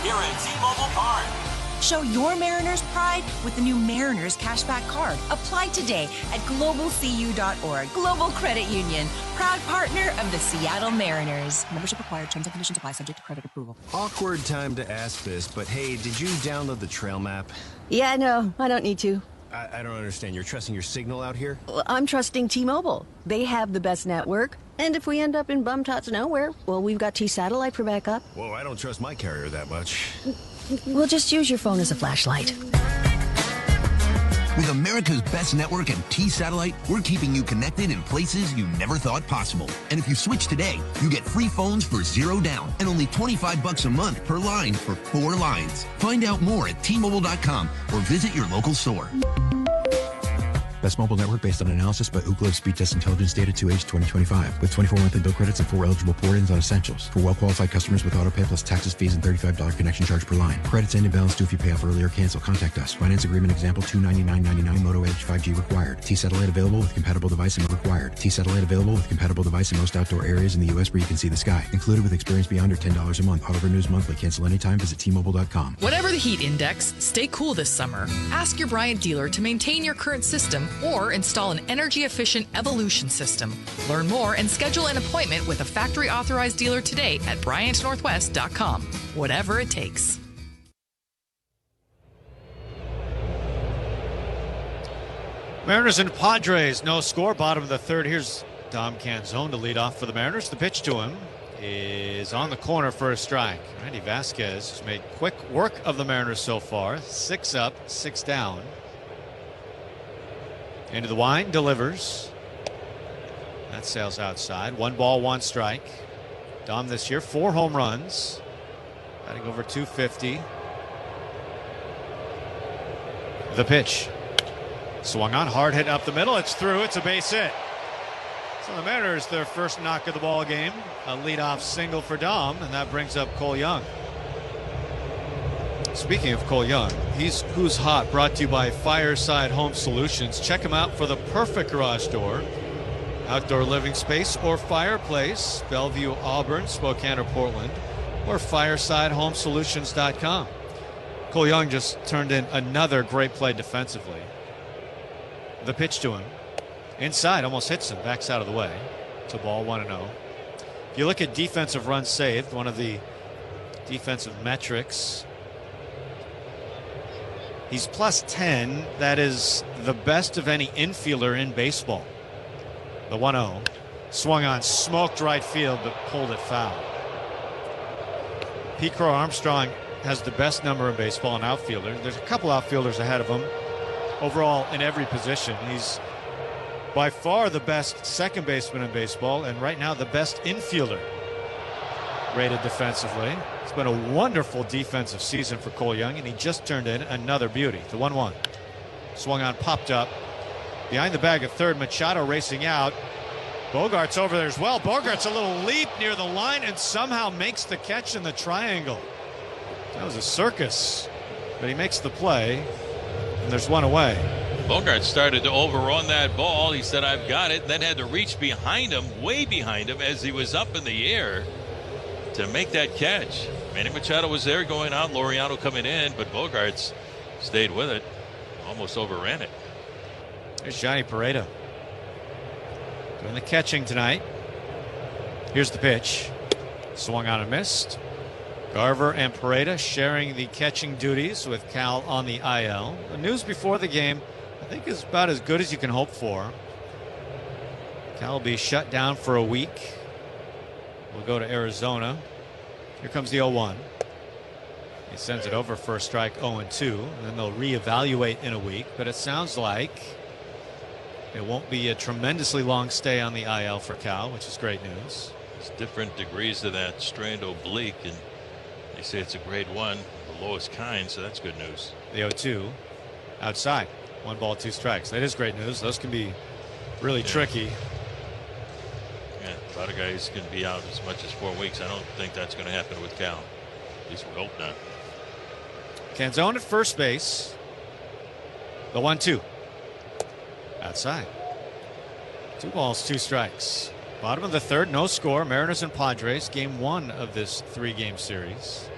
here at T-Mobile Park. Show your Mariners pride with the new Mariners Cashback Card. Apply today at globalcu.org. Global Credit Union, proud partner of the Seattle Mariners. Membership required. Terms and conditions apply. Subject to credit approval. Awkward time to ask this, but hey, did you download the trail map? Yeah, no, I don't need to. I don't understand. You're trusting your signal out here? Well, I'm trusting T-Mobile. They have the best network. And if we end up in bum-tots nowhere, well, we've got T-Satellite for backup. Whoa, I don't trust my carrier that much. We'll just use your phone as a flashlight. With America's best network and T-Satellite, we're keeping you connected in places you never thought possible. And if you switch today, you get free phones for $0 down and only $25 a month per line for 4 lines. Find out more at T-Mobile.com or visit your local store. Best mobile network based on analysis by Ookla Speed Test Intelligence Data 2H 2025 with 24 monthly bill credits and 4 eligible port-ins on Essentials. For well-qualified customers with autopay plus taxes, fees, and $35 connection charge per line. Credits end in balance due if you pay off early or cancel. Contact us. Finance agreement example $299.99 Moto Edge 5G required. T-Satellite available with compatible device and required. T-Satellite available with compatible device in most outdoor areas in the U.S. where you can see the sky. Included with experience beyond or $10 a month. Auto renews monthly. Cancel anytime. Visit T-Mobile.com. Whatever the heat index, stay cool this summer. Ask your Bryant dealer to maintain your current system or install an energy-efficient Evolution system. Learn more and schedule an appointment with a factory-authorized dealer today at BryantNorthwest.com. Whatever it takes. Mariners and Padres, no score, bottom of the third. Here's Dom Canzone to lead off for the Mariners. The pitch to him is on the corner for a strike. Randy Vasquez has made quick work of the Mariners so far. 6 up, 6 down. Into the wind, delivers. That sails outside. 1 ball, 1 strike. Dom this year, 4 home runs. Batting over 250. The pitch. Swung on, hard hit up the middle. It's through. It's a base hit. So the Mariners, their first knock of the ball game. A leadoff single for Dom, and that brings up Cole Young. Speaking of Cole Young, he's Who's Hot, brought to you by Fireside Home Solutions. Check him out for the perfect garage door, outdoor living space, or fireplace. Bellevue, Auburn, Spokane, or Portland, or firesidehomesolutions.com. Cole Young just turned in another great play defensively. The pitch to him. Inside, almost hits him, backs out of the way. It's a ball, 1-0. If you look at defensive runs saved, one of the defensive metrics, he's plus 10. That is the best of any infielder in baseball. The 1-0. Swung on, smoked right field, but pulled it foul. Pete Crow Armstrong has the best number in baseball, an outfielder. There's a couple outfielders ahead of him. Overall, in every position, he's by far the best second baseman in baseball, and right now the best infielder rated defensively. It's been a wonderful defensive season for Cole Young, and he just turned in another beauty. The 1-1. Swung on, popped up. Behind the bag at third, Machado racing out. Bogart's over there as well. Bogart's a little leap near the line and somehow makes the catch in the triangle. That was a circus, but he makes the play, and there's one away. Bogart started to overrun that ball. He said, I've got it, and then had to reach behind him, way behind him, as he was up in the air to make that catch. Manny Machado was there going out, Laureano coming in, but Bogarts stayed with it, almost overran it. There's Johnny Pareda doing the catching tonight. Here's the pitch. Swung on and missed. Garver and Pareda sharing the catching duties with Cal on the IL. The news before the game, I think, is about as good as you can hope for. Cal will be shut down for a week. We'll go to Arizona. Here comes the 0-1. He sends it over for a strike, 0-2, and then they'll reevaluate in a week. But it sounds like it won't be a tremendously long stay on the IL for Cal, which is great news. There's different degrees of that strained oblique, and they say it's a grade 1, the lowest kind, so that's good news. The 0-2 outside. 1 ball, 2 strikes. That is great news. Those can be really tricky. Yeah, a lot of guys can be out as much as 4 weeks. I don't think that's going to happen with Cal. At least we hope not. Canzone at first base. The 1-2. Outside. 2 balls, 2 strikes. Bottom of the third, no score. Mariners and Padres, game 1 of this 3-game series.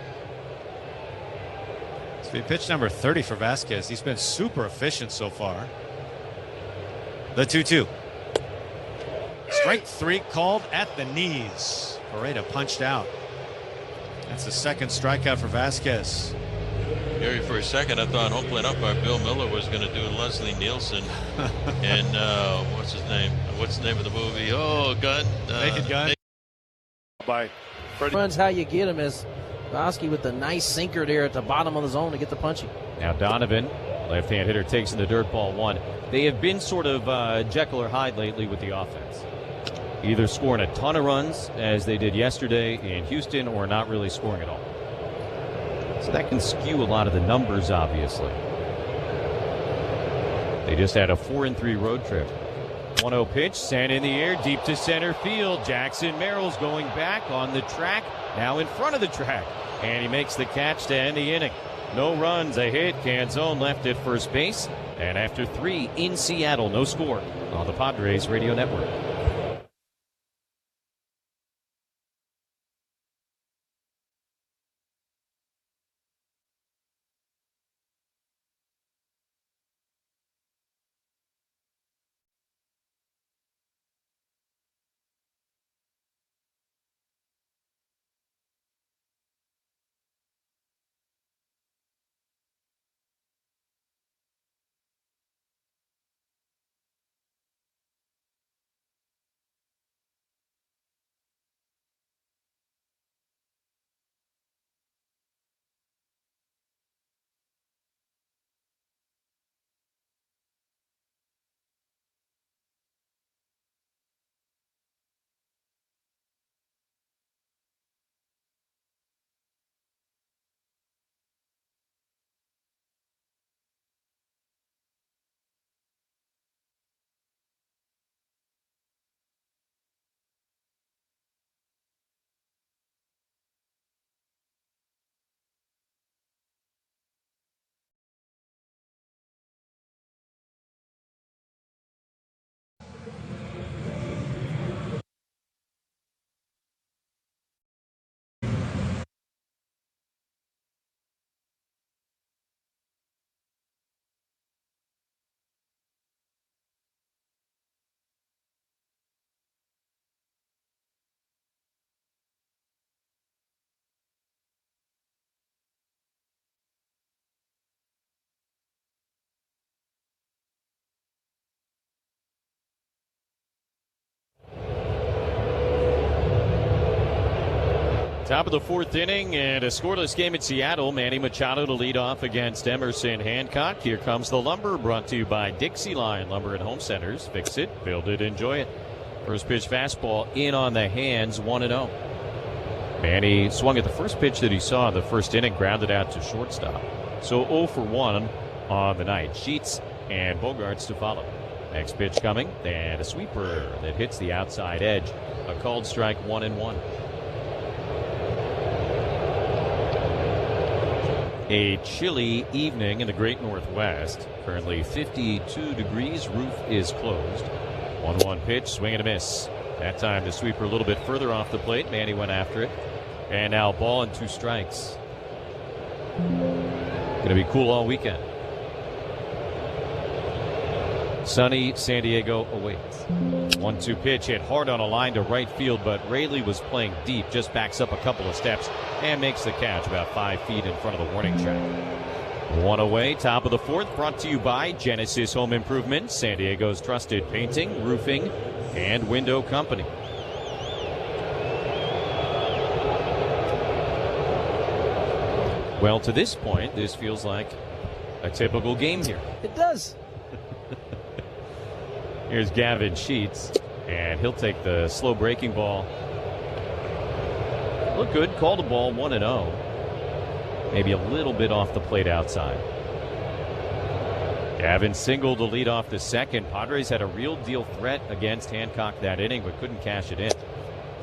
be pitch number 30 for Vasquez. He's been super efficient so far. The 2-2. Strike 3 called at the knees. Pareda punched out. That's the second strikeout for Vasquez. Gary, for a second, I thought home plate umpire Bill Miller was going to do Leslie Nielsen and what's his name? What's the name of the movie? Oh, Gun. Naked Gun. By runs, how you get him is Bosky with the nice sinker there at the bottom of the zone to get the punching. Now Donovan, left-hand hitter, takes in the dirt, ball 1. They have been sort of Jekyll or Hyde lately with the offense. Either scoring a ton of runs, as they did yesterday in Houston, or not really scoring at all. So that can skew a lot of the numbers, obviously. They just had a 4-3 road trip. 1-0 pitch, sent in the air, deep to center field. Jackson Merrill's going back on the track, now in front of the track. And he makes the catch to end the inning. No runs, a hit. Canzone left at first base. And after 3 in Seattle, no score on the Padres Radio Network. Top of the 4th inning and a scoreless game at Seattle. Manny Machado to lead off against Emerson Hancock. Here comes the Lumber, brought to you by Dixie Line Lumber and Home Centers. Fix it, build it, enjoy it. First pitch fastball in on the hands, 1-0. Manny swung at the first pitch that he saw in the first inning, grounded out to shortstop. So 0 for 1 on the night. Sheets and Bogarts to follow. Next pitch coming, and a sweeper that hits the outside edge. A called strike, 1-1. A chilly evening in the great Northwest. Currently 52 degrees. Roof is closed. 1-1 pitch, swing and a miss. That time the sweeper a little bit further off the plate. Manny went after it. And now ball and 2 strikes. Going to be cool all weekend. Sunny San Diego awaits. 1-2 pitch hit hard on a line to right field, but Raley was playing deep, just backs up a couple of steps and makes the catch about 5 feet in front of the warning track. 1 away, top of the 4th, brought to you by Genesis Home Improvement, San Diego's trusted painting, roofing, and window company. Well, to this point, this feels like a typical game here. It does. Here's Gavin Sheets, and he'll take the slow breaking ball. Look good, called a ball, 1-0. Maybe a little bit off the plate outside. Gavin singled to lead off the second. Padres had a real deal threat against Hancock that inning, but couldn't cash it in.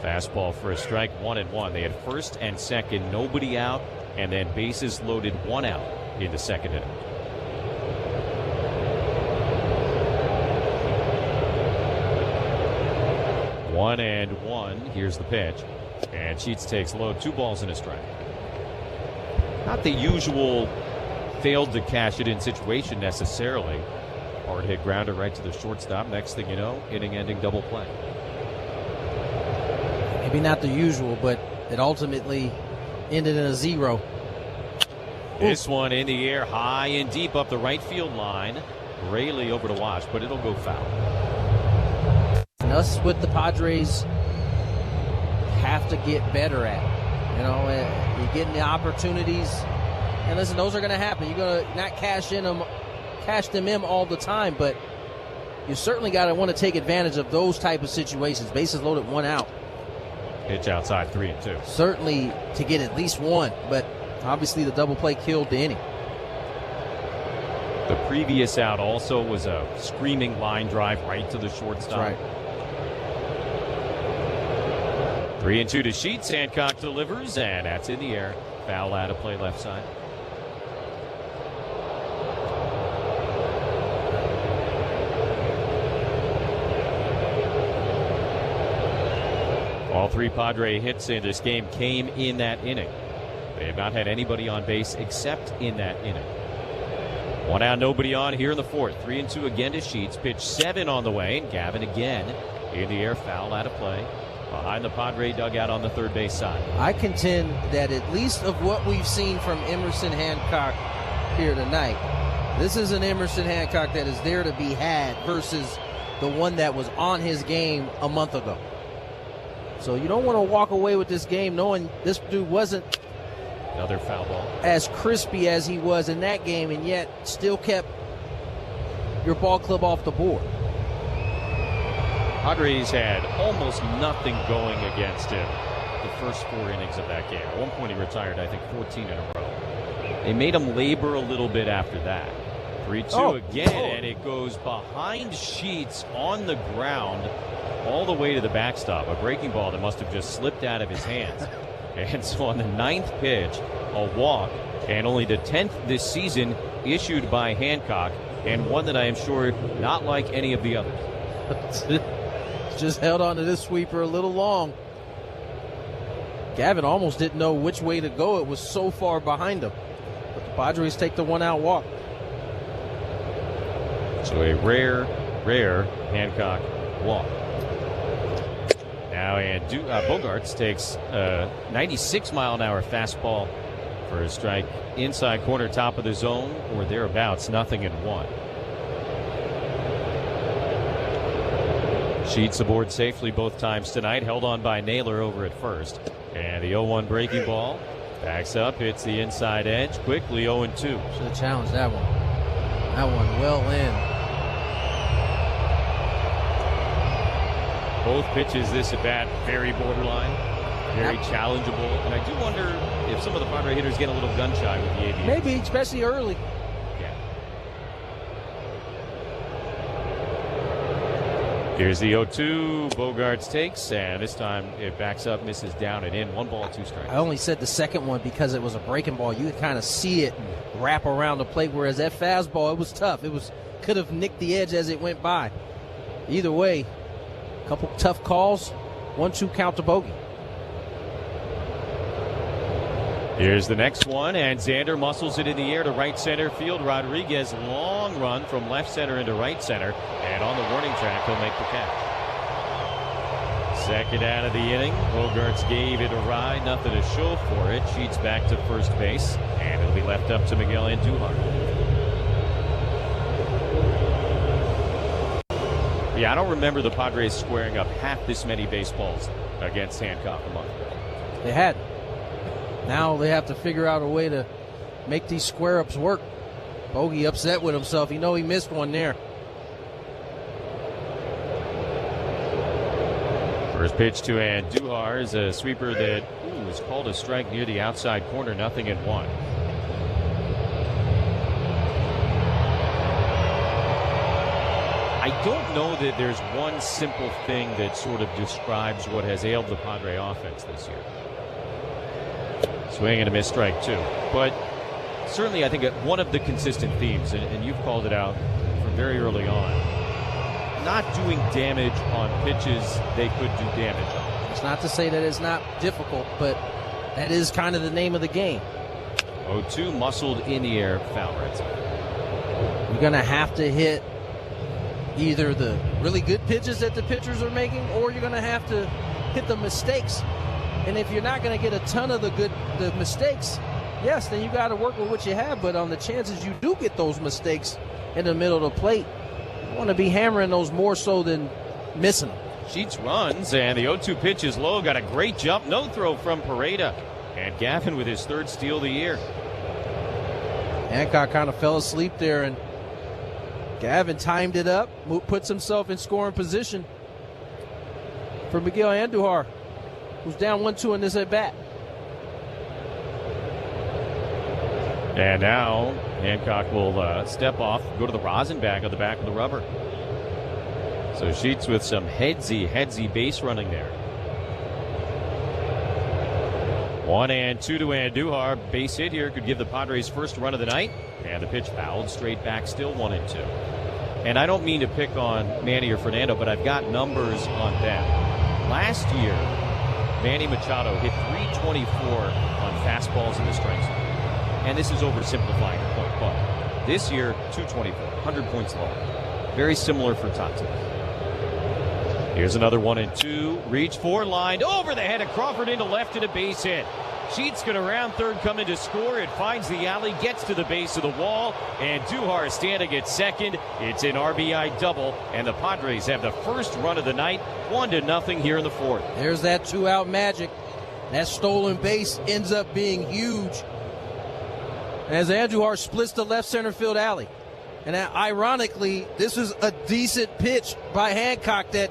Fastball for a strike, 1-1. They had first and second, nobody out, and then bases loaded, 1 out in the second inning. 1-1. Here's the pitch. And Sheets takes low, 2 balls and a strike. Not the usual failed to cash it in situation necessarily. Hard hit grounder right to the shortstop. Next thing you know, inning-ending double play. Maybe not the usual, but it ultimately ended in a 0. This one in the air, high and deep up the right field line. Rayleigh over to watch, but it'll go foul. And us with the Padres have to get better at. You're getting the opportunities. And listen, those are going to happen. You're going to not cash them in all the time, but you certainly got to want to take advantage of those type of situations. Bases loaded, 1 out. Pitch outside, 3-2. Certainly to get at least 1, but obviously the double play killed the inning. The previous out also was a screaming line drive right to the shortstop. That's right. 3-2 to Sheets. Hancock delivers, and that's in the air. Foul out of play left side. All 3 Padre hits in this game came in that inning. They have not had anybody on base except in that inning. 1 out, nobody on here in the 4th. 3-2 again to Sheets. Pitch 7 on the way, and Gavin again in the air, foul out of play. Behind the Padre dugout on the third base side. I contend that at least of what we've seen from Emerson Hancock here tonight, this is an Emerson Hancock that is there to be had versus the one that was on his game a month ago. So you don't want to walk away with this game knowing this dude wasn't another foul ball as crispy as he was in that game, and yet still kept your ball club off the board. Padres had almost nothing going against him the first 4 innings of that game. At one point he retired, I think, 14 in a row. They made him labor a little bit after that. 3-2 again, and it goes behind Sheets on the ground all the way to the backstop. A breaking ball that must have just slipped out of his hands. And so on the 9th pitch, a walk, and only the 10th this season issued by Hancock, and one that I am sure not like any of the others. Just held on to this sweeper a little long. Gavin almost didn't know which way to go. It was so far behind him. But the Padres take the 1-out walk. So a rare Hancock walk. Now, and Bogarts takes a 96-mile-an-hour fastball for a strike inside corner, top of the zone, or thereabouts, 0-1. Sheets aboard safely both times tonight, held on by Naylor over at first. And the 0-1 breaking ball backs up, hits the inside edge, quickly 0-2. Should have challenged that one. That one well in. Both pitches this at bat, very borderline, very challengeable. And I do wonder if some of the Padre hitters get a little gun shy with the ABS. Maybe, especially early. Yeah. Here's the 0-2. Bogarts takes, and this time it backs up, misses down and in. 1 ball, 2 strikes. I only said the second one because it was a breaking ball. You could kind of see it wrap around the plate, whereas that fastball, it was tough. Could have nicked the edge as it went by. Either way, a couple tough calls, 1-2 count to bogey. Here's the next one, and Xander muscles it in the air to right center field. Rodriguez, long run from left center into right center, and on the warning track, he'll make the catch. Second out of the inning. Bogarts gave it a ride, nothing to show for it. Sheets back to first base, and it'll be left up to Miguel Andujar. Yeah, I don't remember the Padres squaring up half this many baseballs against Hancock a month ago. They had. Now they have to figure out a way to make these square-ups work. Bogey upset with himself. You know he missed one there. First pitch to Andujar is a sweeper that was called a strike near the outside corner, 0-1. I don't know that there's one simple thing that sort of describes what has ailed the Padre offense this year. Swing and a miss, strike 2. But certainly I think one of the consistent themes, and you've called it out from very early on, not doing damage on pitches they could do damage on. It's not to say that it's not difficult, but that is kind of the name of the game. 0-2 muscled in the air, foul right side. You're going to have to hit either the really good pitches that the pitchers are making, or you're going to have to hit the mistakes. And if you're not going to get a ton of the mistakes, yes, then you got to work with what you have. But on the chances you do get those mistakes in the middle of the plate, you want to be hammering those more so than missing them. Sheets runs, and the 0-2 pitch is low. Got a great jump. No throw from Pareda. And Gavin with his third steal of the year. Hancock kind of fell asleep there, and Gavin timed it up, puts himself in scoring position for Miguel Andujar, who's down 1-2 in this at-bat. And now Hancock will step off, go to the rosin bag on the back of the rubber. So Sheets with some headsy base running there. 1-2 to Andujar. Base hit here could give the Padres first run of the night. And the pitch fouled straight back, still 1-2. And I don't mean to pick on Manny or Fernando, but I've got numbers on them. Last year, Manny Machado hit 324 on fastballs in the strike zone. And this is oversimplifying the point, but this year, 224, 100 points lower. Very similar for Tatis. Here's another 1-2. Reach for, lined over the head of Crawford into left and a base hit. Sheets going to round third, coming to score. It finds the alley, gets to the base of the wall, and Duhar standing at second. It's an RBI double, and the Padres have the first run of the night, 1-0 here in the fourth. There's that two-out magic. That stolen base ends up being huge as Andujar splits the left center field alley. And ironically, this is a decent pitch by Hancock that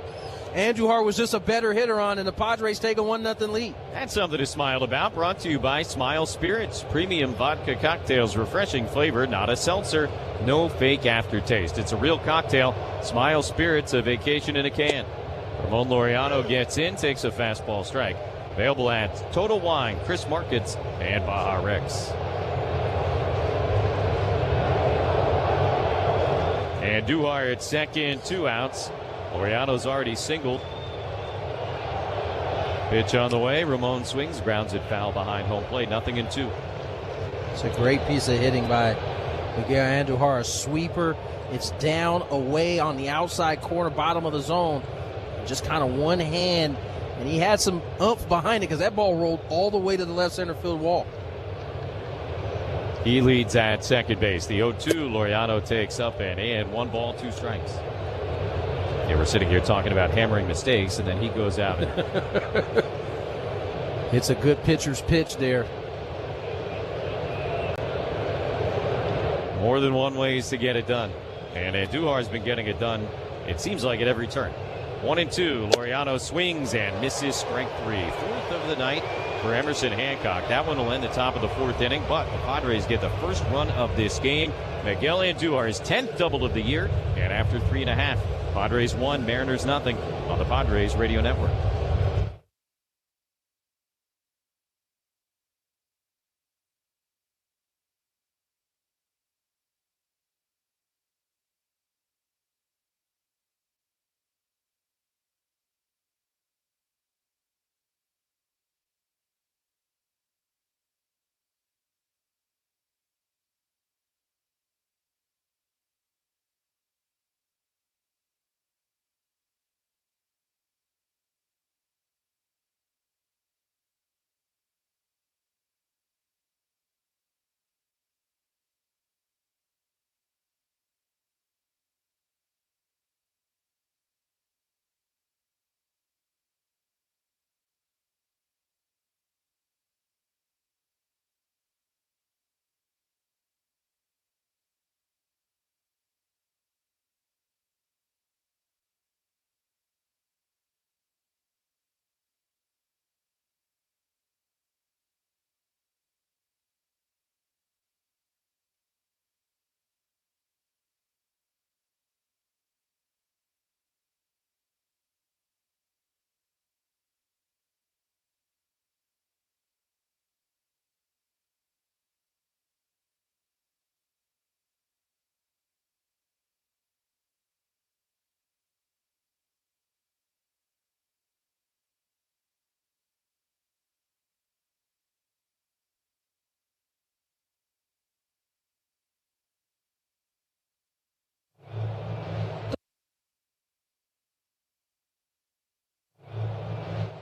Andujar was just a better hitter on, and the Padres take a 1-0 lead. That's something to smile about. Brought to you by Smile Spirits. Premium vodka cocktails, refreshing flavor, not a seltzer. No fake aftertaste. It's a real cocktail. Smile Spirits, a vacation in a can. Ramon Laureano gets in, takes a fastball strike. Available at Total Wine, Chris Markets, and Baja Rex. And Duhar at second, 2 outs. Laureano's already singled. Pitch on the way. Ramon swings, grounds it foul behind home plate. 0-2. It's a great piece of hitting by Miguel Andujar. A sweeper. It's down away on the outside corner, bottom of the zone. Just kind of one hand. And he had some oomph behind it because that ball rolled all the way to the left center field wall. He leads at second base. The 0-2, Laureano takes up and in. 1 ball, 2 strikes. Yeah, we're sitting here talking about hammering mistakes, and then he goes out. It's a good pitcher's pitch there. More than one ways to get it done. And Andujar's been getting it done, it seems like, at every turn. 1-2, Laureano swings and misses, strike 3. Fourth of the night for Emerson Hancock. That one will end the top of the fourth inning, but the Padres get the first run of this game. Miguel Andujar, his 10th double of the year, and after 3.5, Padres 1, Mariners 0 on the Padres Radio Network.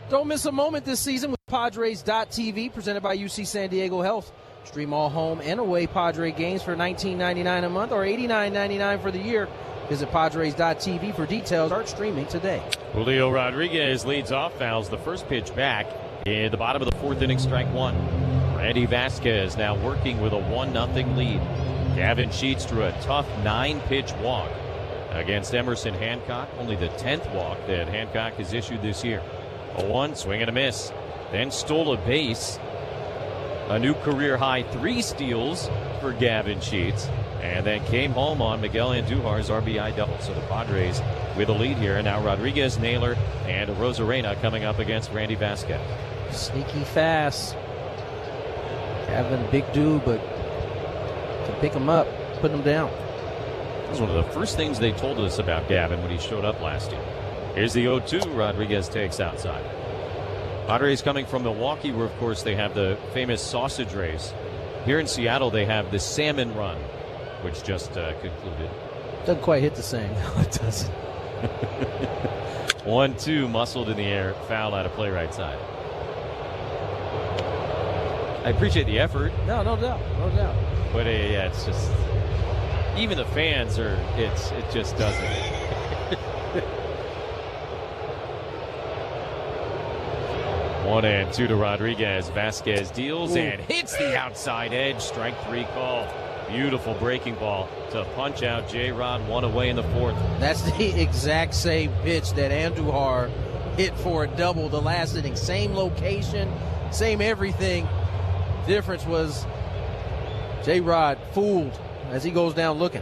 Don't miss a moment this season with Padres.tv, presented by UC San Diego Health. Stream all home and away Padre games for $19.99 a month or $89.99 for the year. Visit Padres.tv for details. Start streaming today. Julio Rodriguez leads off, fouls the first pitch back in the bottom of the fourth inning, strike one. Randy Vasquez now working with a 1-0 lead. Gavin Sheets drew a tough 9-pitch walk against Emerson Hancock, only the 10th walk that Hancock has issued this year. A 1, swing and a miss. Then stole a base. A new career high 3 steals for Gavin Sheets. And then came home on Miguel Andujar's RBI double. So the Padres with a lead here. And now Rodriguez, Naylor, and Rosarena coming up against Randy Vasquez. Sneaky fast. Gavin, a big dude, but to pick him up, put him down. That was one of the first things they told us about Gavin when he showed up last year. Here's the 0-2. Rodriguez takes outside. Padres coming from Milwaukee, where, of course, they have the famous sausage race. Here in Seattle, they have the Salmon Run, which just concluded. Doesn't quite hit the same. No, it doesn't. 1-2, muscled in the air, foul out of play right side. I appreciate the effort. No doubt. But yeah, it's just, even the fans are, it just doesn't. 1-2 to Rodriguez. Vasquez deals and hits the outside edge. Strike 3 call. Beautiful breaking ball to punch out J-Rod, 1 away in the fourth. That's the exact same pitch that Andujar hit for a double the last inning. Same location, same everything. Difference was J-Rod fooled as he goes down looking.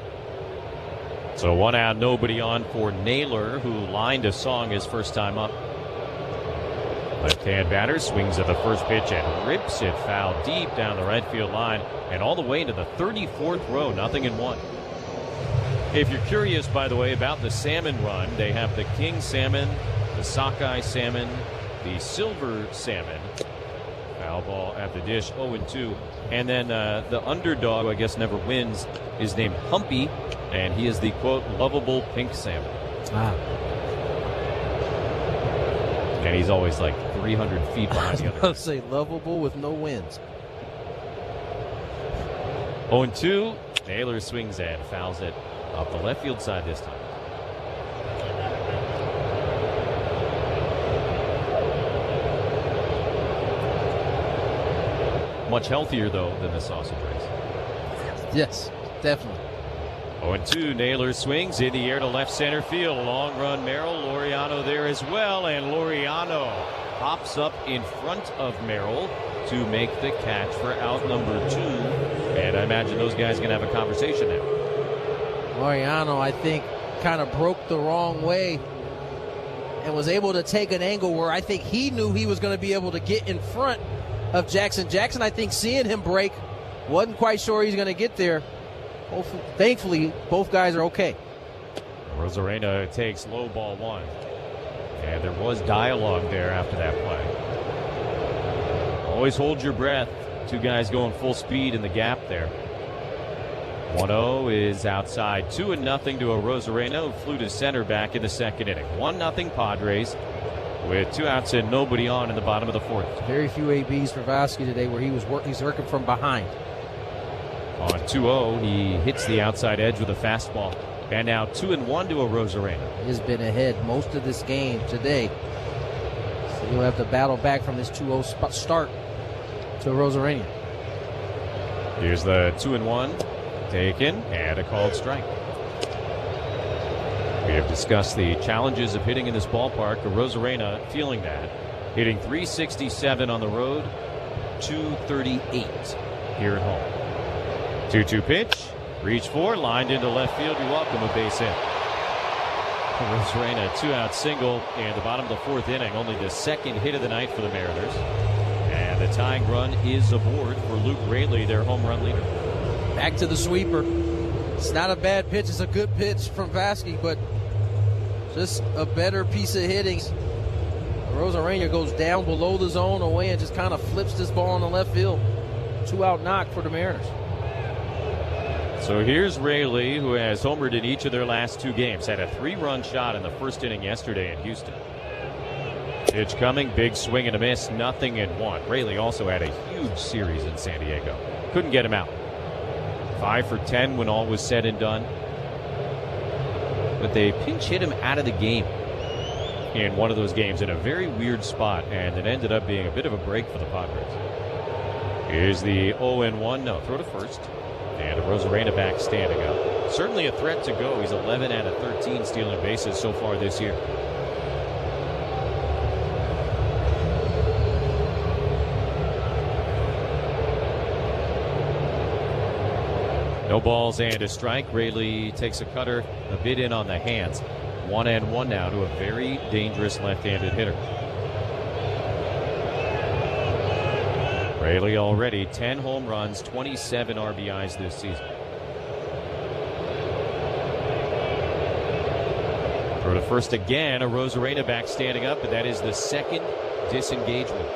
So 1 out, nobody on for Naylor, who lined a song his first time up. Left-hand batter swings at the first pitch and rips it foul deep down the right field line and all the way into the 34th row, 0-1. If you're curious, by the way, about the Salmon Run, they have the King Salmon, the Sockeye Salmon, the Silver Salmon. Foul ball at the dish, 0-2. And then the underdog, who I guess never wins, is named Humpy, and he is the, quote, lovable pink salmon. And he's always like 300 feet behind the other. I was say lovable with no wins. 0-2. Naylor swings and fouls it up the left field side this time. Much healthier, though, than the sausage race. Yes, definitely. 0-2. Naylor swings in the air to left center field. Long run, Merrill. Laureano there as well. And Laureano pops up in front of Merrill to make the catch for out number 2. And I imagine those guys are going to have a conversation now. Laureano, I think, kind of broke the wrong way and was able to take an angle where I think he knew he was going to be able to get in front of Jackson. Jackson, I think, seeing him break, wasn't quite sure he's going to get there. Thankfully, both guys are okay. Rosarena takes low ball 1. And there was dialogue there after that play. Always hold your breath. 2 guys going full speed in the gap there. 1-0 is outside. 2-0 to a Rosarena who flew to center back in the second inning. 1-0 Padres with 2 outs and nobody on in the bottom of the fourth. Very few ABs for Vasquez today where he's working from behind. On 2-0, he hits the outside edge with a fastball. And now 2-1 to a Rosarena. He's been ahead most of this game today. So he'll have to battle back from this 2-0 start to Rosarena. Here's the 2-1 taken and a called strike. We have discussed the challenges of hitting in this ballpark. Rosarena feeling that. Hitting .367 on the road, .238 here at home. 2-2 pitch. Reach for, lined into left field. You're welcome, a base hit. Rosarena, 2-out single in the bottom of the fourth inning. Only the second hit of the night for the Mariners. And the tying run is aboard for Luke Raley, their home run leader. Back to the sweeper. It's not a bad pitch. It's a good pitch from Vasquez, but just a better piece of hitting. Rosarena goes down below the zone away and just kind of flips this ball in the left field. 2-out knock for the Mariners. So here's Raley, who has homered in each of their last 2 games. Had a 3-run shot in the first inning yesterday in Houston. Pitch coming, big swing and a miss, 0-1. Raley also had a huge series in San Diego. Couldn't get him out. 5 for 10 when all was said and done. But they pinch hit him out of the game in one of those games in a very weird spot, and it ended up being a bit of a break for the Padres. Here's the 0-1. No, throw to first. And Rosarena back standing up. Certainly a threat to go. He's 11 out of 13 stealing bases so far this year. No balls and a strike. Raley takes a cutter a bit in on the hands. 1-1 now to a very dangerous left-handed hitter. Raley already 10 home runs, 27 RBIs this season. Throw to first again. A Rosarena back standing up, but that is the second disengagement.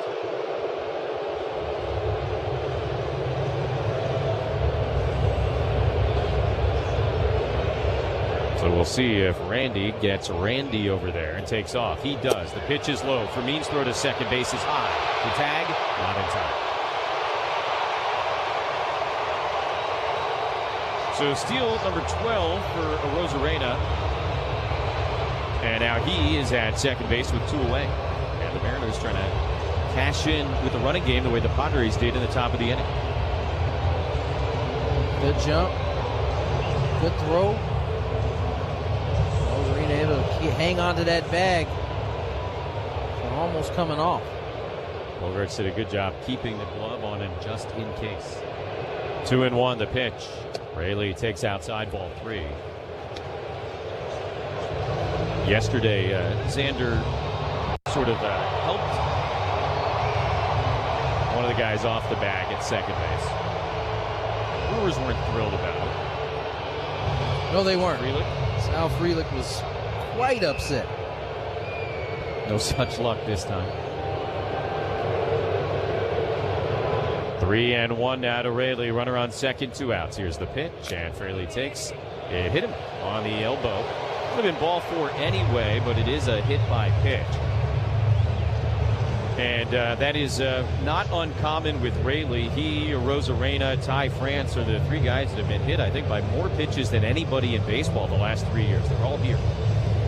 So we'll see if Randy gets Randy over there and takes off. He does. The pitch is low. Fermin's throw to second base is high. The tag, not in time. So steal number 12 for Rosarena. And now he is at second base with 2 away. And the Mariners trying to cash in with the running game the way the Padres did in the top of the inning. Good jump. Good throw. Rosarena able to hang on to that bag. Almost coming off. Bogaerts did a good job keeping the glove on him just in case. 2-1 the pitch. Raley takes outside, ball 3. Yesterday, Xander sort of helped one of the guys off the bag at second base. Brewers weren't thrilled about it. No, they weren't. Frelick? Sal Frelick was quite upset. No such luck this time. 3-1 now to Raley. Runner on second, 2 outs. Here's the pitch, and Fraley takes it. Hit him on the elbow. Would have been ball 4 anyway, but it is a hit by pitch. And that is not uncommon with Raley. He, Rosarena, Ty France are the 3 guys that have been hit, I think, by more pitches than anybody in baseball the last 3 years. They're all here.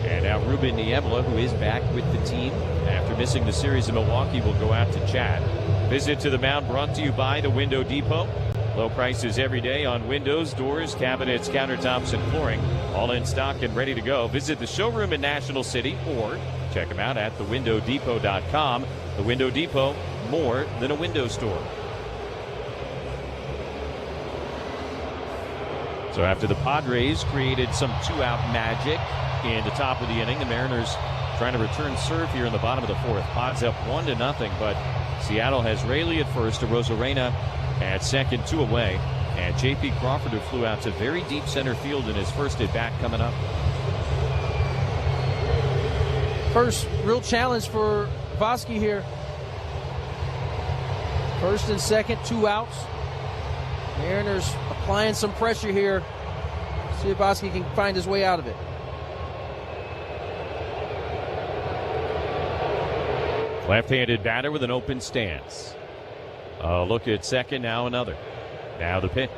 And now Ruben Niebla, who is back with the team after missing the series in Milwaukee, will go out to chat. Visit to the mound brought to you by the Window Depot. Low prices every day on windows, doors, cabinets, countertops, and flooring. All in stock and ready to go. Visit the showroom in National City or check them out at thewindowdepot.com. The Window Depot, more than a window store. So after the Padres created some 2-out magic in the top of the inning, the Mariners trying to return serve here in the bottom of the 4th. Pods up 1-0, but Seattle has Raley at first, Rosarena at second, 2 away. And J.P. Crawford, who flew out to very deep center field in his first at-bat coming up. First real challenge for Vosky here. First and second, 2 outs. Mariners applying some pressure here. See if Vosky can find his way out of it. Left-handed batter with an open stance. Look at second, now another. Now the pitch.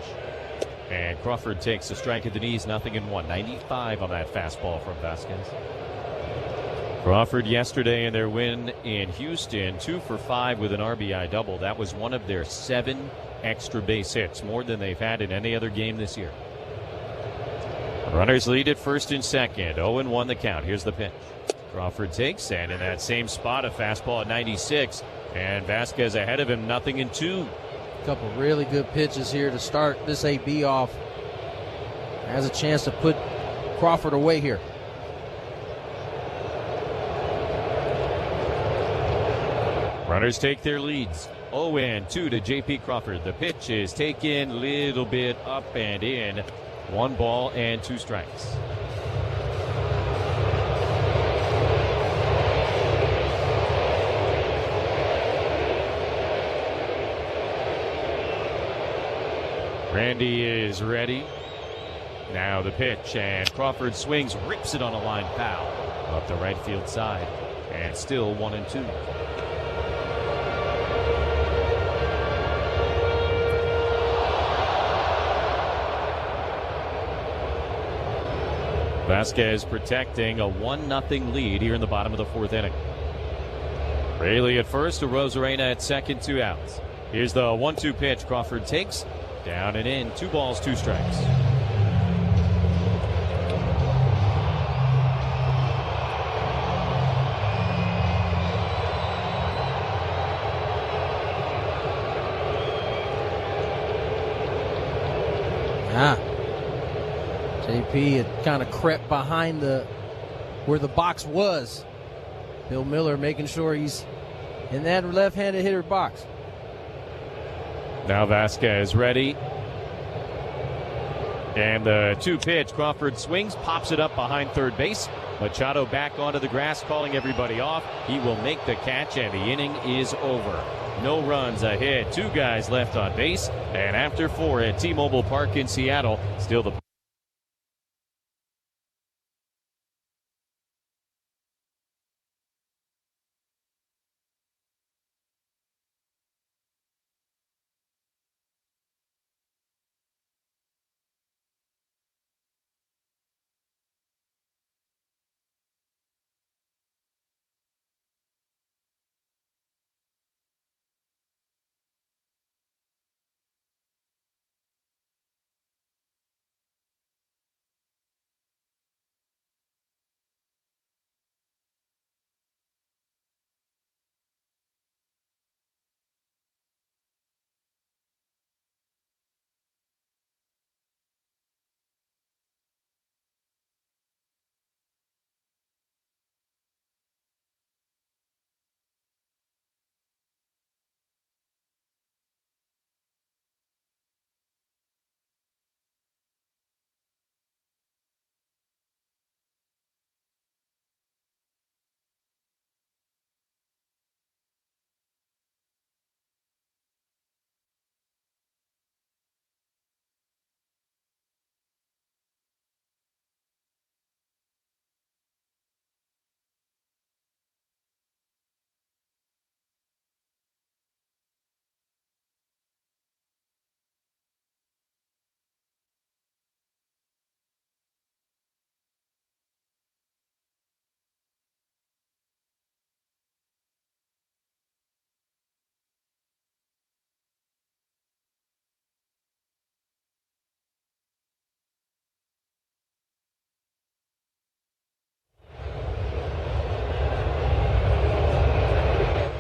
And Crawford takes a strike at the knees, 0-1. 95 on that fastball from Vasquez. Crawford yesterday in their win in Houston, 2 for 5 with an RBI double. That was one of their 7 extra base hits, more than they've had in any other game this year. Runners lead at first and second. 0-1 the count. Here's the pitch. Crawford takes, and in that same spot, a fastball at 96. And Vasquez ahead of him, 0-2. A couple really good pitches here to start this AB off. Has a chance to put Crawford away here. Runners take their leads. 0-2 to J.P. Crawford. The pitch is taken a little bit up and in. 1 ball and 2 strikes. Randy is ready. Now the pitch, and Crawford swings, rips it on a line foul up the right field side. And it's still 1-2. Vasquez protecting a 1-0 lead here in the bottom of the 4th inning. Raley at first, Arozarena at second, 2 outs. Here's the 1-2 pitch. Crawford takes, down and in, 2 balls, 2 strikes. JP had kind of crept behind where the box was. Bill Miller making sure he's in that left-handed hitter box. Now Vasquez ready. And the 2 pitch. Crawford swings, pops it up behind third base. Machado back onto the grass, calling everybody off. He will make the catch, and the inning is over. No runs, a hit, 2 guys left on base. And after 4 at T-Mobile Park in Seattle, still the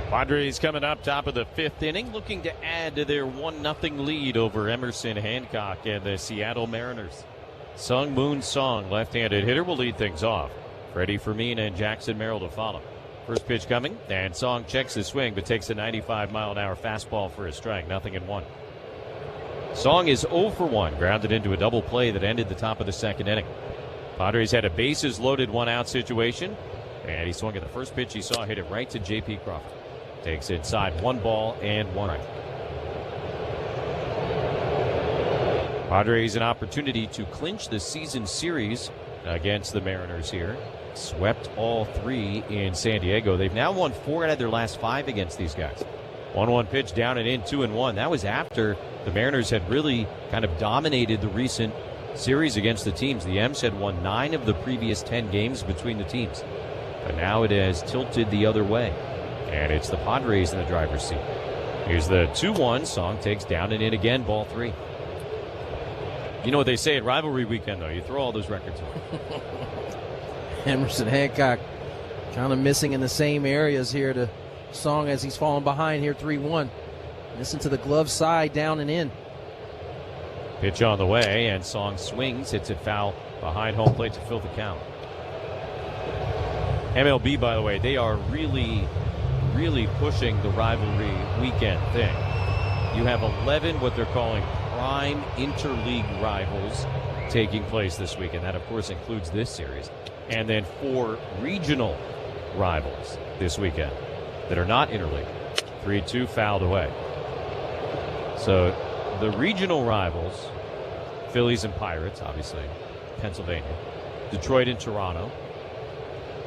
Padres coming up top of the 5th inning, looking to add to their 1-0 lead over Emerson Hancock and the Seattle Mariners. Sung Moon Song, left-handed hitter, will lead things off. Freddie Fermin and Jackson Merrill to follow. First pitch coming, and Song checks his swing but takes a 95-mile-an-hour fastball for a strike, 0-1. Song is 0 for 1, grounded into a double play that ended the top of the 2nd inning. Padres had a bases-loaded 1-out situation, and he swung at the first pitch he saw, hit it right to J.P. Crawford. Takes inside, 1 ball and 1 strike. Padres an opportunity to clinch the season series against the Mariners here. Swept all 3 in San Diego. They've now won 4 out of their last 5 against these guys. 1-1 pitch down and in, 2-1. That was after the Mariners had really kind of dominated the recent series against the teams. The M's had won 9 of the previous 10 games between the teams. But now it has tilted the other way. And it's the Padres in the driver's seat. Here's the 2-1. Song takes down and in again, ball 3. You know what they say at rivalry weekend, though. You throw all those records away. Emerson Hancock kind of missing in the same areas here to Song as he's falling behind here, 3-1. Listen to the glove side, down and in. Pitch on the way, and Song swings, hits it foul behind home plate to fill the count. MLB, by the way, they are really pushing the rivalry weekend thing. You have 11 what they're calling prime interleague rivals taking place this weekend. That, of course, includes this series. And then 4 regional rivals this weekend that are not interleague. 3-2 fouled away. So the regional rivals, Phillies and Pirates, obviously, Pennsylvania, Detroit and Toronto,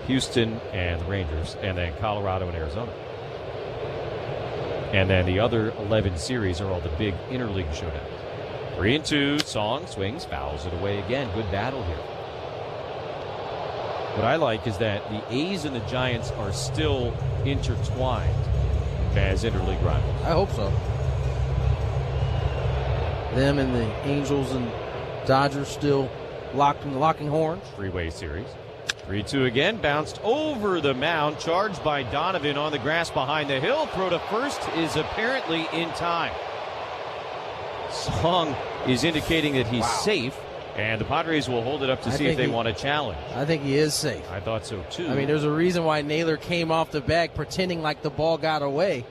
Houston and the Rangers, and then Colorado and Arizona. And then the other 11 series are all the big interleague showdowns. 3-2, Song swings, fouls it away again. Good battle here. What I like is that the A's and the Giants are still intertwined as interleague rivals. I hope so. Them and the Angels and Dodgers still locking horns. Three-way series. 3-2 again, bounced over the mound, charged by Donovan on the grass behind the hill. Throw to first is apparently in time. Song is indicating that he's safe, and the Padres will hold it up to see if they want to challenge. I think he is safe. I thought so, too. I mean, there's a reason why Naylor came off the bag pretending like the ball got away.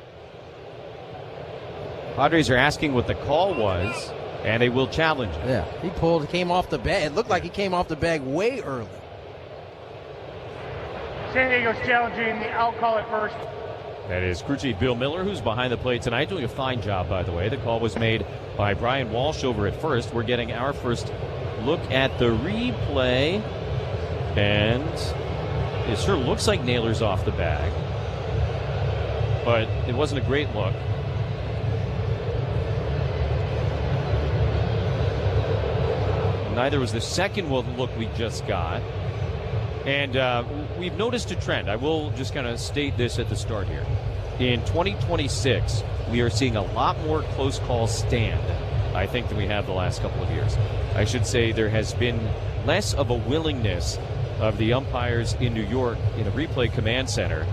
Padres are asking what the call was, and they will challenge it. Yeah, he came off the bag. It looked like he came off the bag way early. San Diego's challenging. I'll call it first. That is crew chief Bill Miller, who's behind the plate tonight, doing a fine job, by the way. The call was made by Brian Walsh over at first. We're getting our first look at the replay, and it sure looks like Naylor's off the bag, but it wasn't a great look. Neither was the second look we just got. And we've noticed a trend. I will just kind of state this at the start here. In 2026, we are seeing a lot more close calls stand, I think, than we have the last couple of years. I should say there has been less of a willingness of the umpires in New York in a replay command center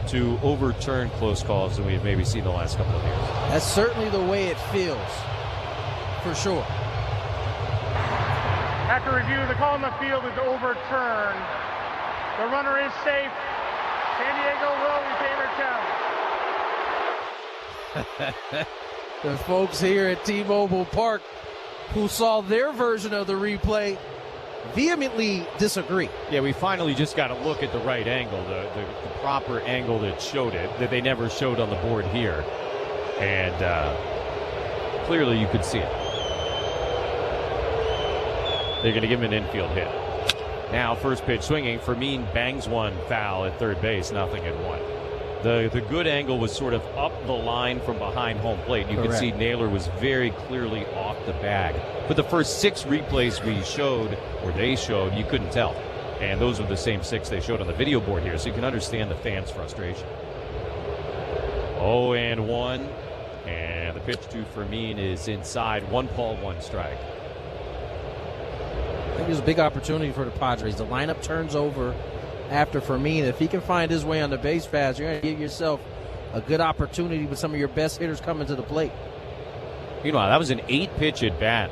to overturn close calls than we've maybe seen the last couple of years. That's certainly the way it feels, for sure. After review, the call in the field is overturned. The runner is safe. San Diego will retain their challenge. The folks here at T-Mobile Park who saw their version of the replay vehemently disagree. Yeah, we finally just got to look at the right angle, the proper angle that showed it, that they never showed on the board here. And clearly you could see it. They're going to give him an infield hit. Now, first pitch swinging. Fermin bangs one foul at third base, 0-1. The good angle was sort of up the line from behind home plate. You could see Naylor was very clearly off the bag. But the first 6 replays we showed, or they showed, you couldn't tell. And those were the same 6 they showed on the video board here, so you can understand the fans' frustration. 0-1. And the pitch to Fermin is inside. 1 ball, 1 strike. I think there's a big opportunity for the Padres. The lineup turns over after Fermin. If he can find his way on the base pass, you're going to give yourself a good opportunity with some of your best hitters coming to the plate. Meanwhile, that was an 8-pitch at bat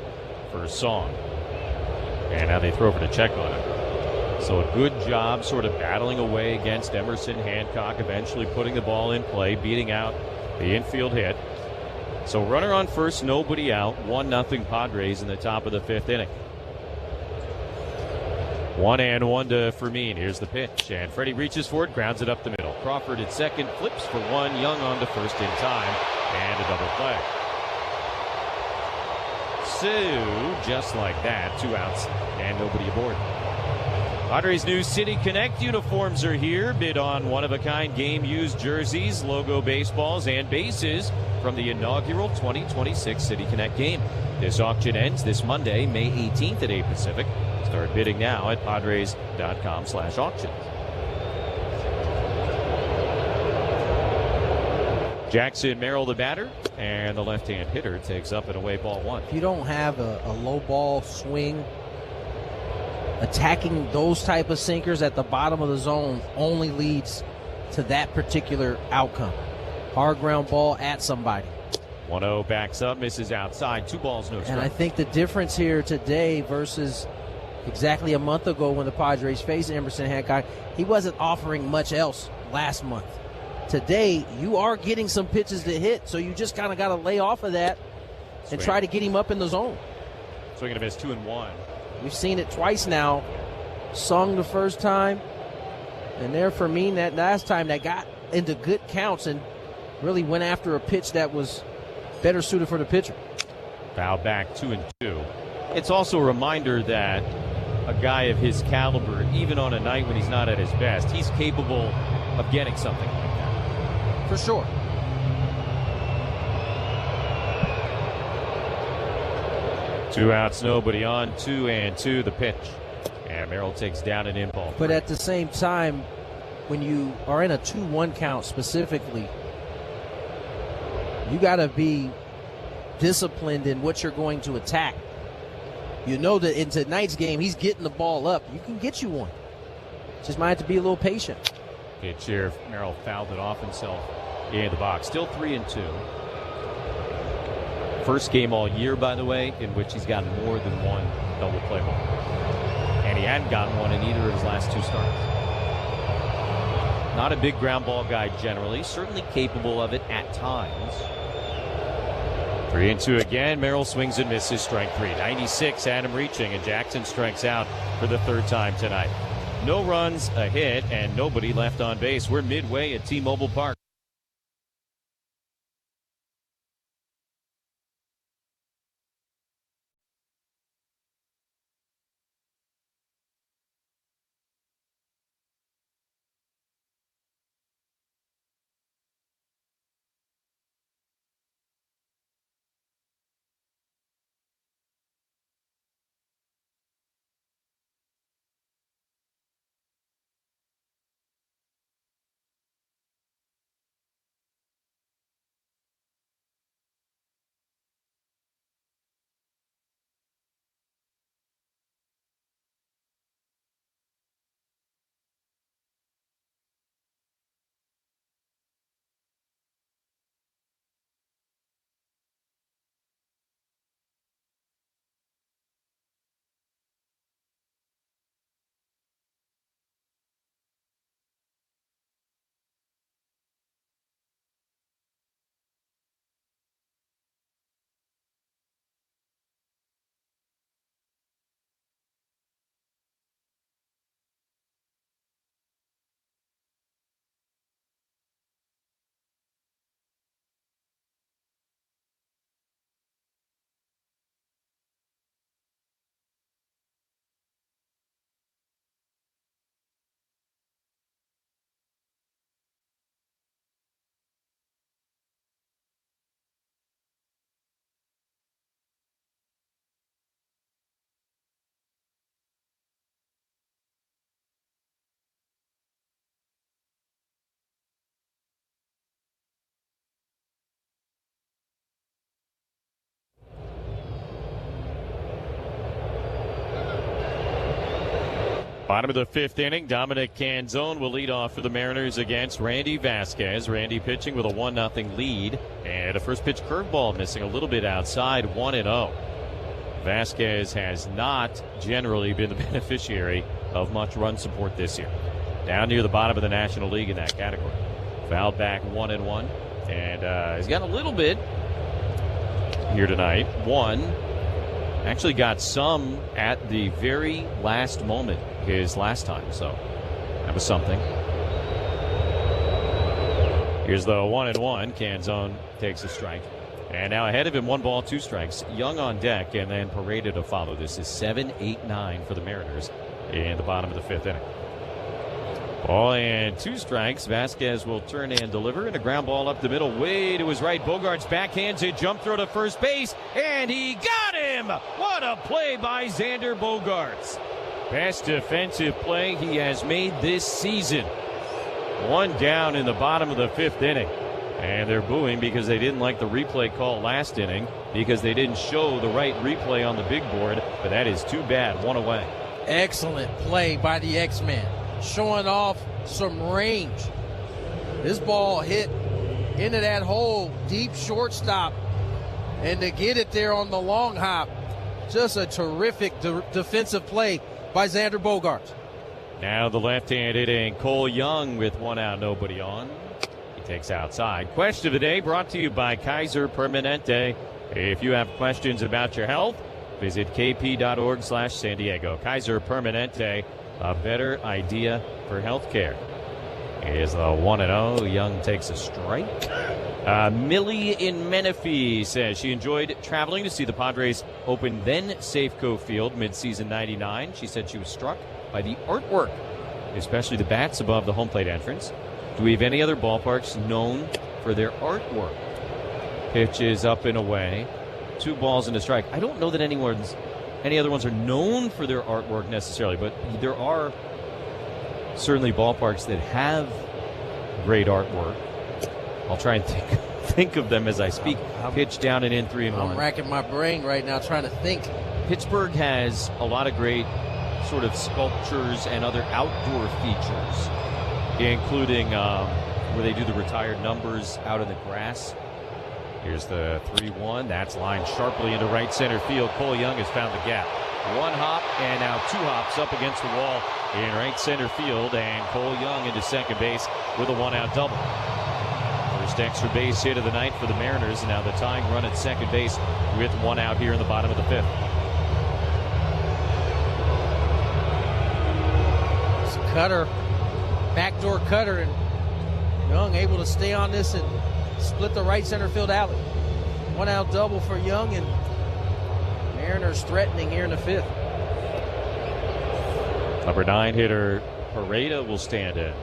for Song. And now they throw for the check on him. So a good job sort of battling away against Emerson Hancock, eventually putting the ball in play, beating out the infield hit. So runner on first, nobody out. 1-0 Padres in the top of the 5th inning. 1-1 to Fermin. Here's the pitch, and Freddie reaches for it, grounds it up the middle. Crawford at second, flips for 1. Young on to first in time, and a double play. So, just like that, 2 outs and nobody aboard. Padres' new City Connect uniforms are here. Bid on one-of-a-kind game-used jerseys, logo baseballs, and bases from the inaugural 2026 City Connect game. This auction ends this Monday, May 18th at 8 Pacific. Start bidding now at Padres.com/auctions. Jackson Merrill the batter, and the left-hand hitter takes up an away ball 1. If you don't have a low ball swing, attacking those type of sinkers at the bottom of the zone only leads to that particular outcome. Hard ground ball at somebody. 1-0 backs up, misses outside. 2 balls, no strike. And I think the difference here today versus exactly a month ago when the Padres faced Emerson Hancock, he wasn't offering much else last month. Today, you are getting some pitches to hit, so you just kind of got to lay off of that and try to get him up in the zone. Swinging a miss, 2-1. We've seen it twice now. Sung the first time, and there for me that last time that got into good counts and really went after a pitch that was better suited for the pitcher. Foul back, 2-2. It's also a reminder that a guy of his caliber, even on a night when he's not at his best, he's capable of getting something like that. For sure. Two outs, nobody on, 2-2 the pitch. And Merrill takes down an in-ball. But at the same time, when you are in a 2-1 count specifically, you got to be disciplined in what you're going to attack. You know that in tonight's game, he's getting the ball up. You can get you one. Just might have to be a little patient. Pitch here. Merrill fouled it off himself in the box. Still 3-2. First game all year, by the way, in which he's gotten more than one double play ball. And he hadn't gotten one in either of his last two starts. Not a big ground ball guy generally. Certainly capable of it at times. 3-2 again. Merrill swings and misses, strike three. 96 had him reaching, and Jackson strikes out for the third time tonight. No runs, a hit, and nobody left on base. We're midway at T-Mobile Park. Bottom of the fifth inning, Dominic Canzone will lead off for the Mariners against Randy Vasquez. Randy pitching with a 1-0 lead, and a first pitch curveball missing a little bit outside, 1-0. Vasquez has not generally been the beneficiary of much run support this year. Down near the bottom of the National League in that category. Fouled back 1-1, and he's got a little bit here tonight. One, actually got some at the very last moment his last time, so that was something. Here's the 1-1. Canzone takes a strike. And now ahead of him, 1 ball, 2 strikes. Young on deck, and then Pareda to follow. This is 7-8-9 for the Mariners in the bottom of the fifth inning. Ball and 2 strikes. Vasquez will turn and deliver, and a ground ball up the middle, way to his right. Bogarts backhands it, jump throw to first base, and he got him! What a play by Xander Bogaerts. Best defensive play he has made this season. 1 down in the bottom of the fifth inning. And they're booing because they didn't like the replay call last inning, because they didn't show the right replay on the big board. But that is too bad. 1 away. Excellent play by the X-Men, showing off some range. This ball hit into that hole, deep shortstop, and to get it there on the long hop, just a terrific defensive play by Xander Bogaerts. Now the left-handed and Cole Young with 1 out, nobody on. He takes outside. Question of the day brought to you by Kaiser Permanente. If you have questions about your health, visit kp.org/San Diego. Kaiser Permanente, a better idea for health care. is the 1-0. Young takes a strike. Millie in Menifee says she enjoyed traveling to see the Padres open then Safeco Field mid-season '99. She said she was struck by the artwork, especially the bats above the home plate entrance. Do we have any other ballparks known for their artwork? Pitch is up and away. 2 balls and a strike. I don't know that any other ones are known for their artwork necessarily, but there are certainly ballparks that have great artwork. I'll try and think of them as I speak. Pitch down and in 3-1. I'm racking my brain right now trying to think. Pittsburgh has a lot of great sort of sculptures and other outdoor features, including where they do the retired numbers out in the grass. Here's the 3-1. That's lined sharply into right center field. Cole Young has found the gap. 1 hop and now 2 hops up against the wall in right center field, and Cole Young into second base with a 1-out double. First extra base hit of the night for the Mariners, and now the tying run at second base with 1 out here in the bottom of the 5th. It's a cutter, backdoor cutter, and Young able to stay on this and split the right center field alley. 1-out double for Young, and Mariners threatening here in the 5th. Number 9 hitter Pareda will stand in.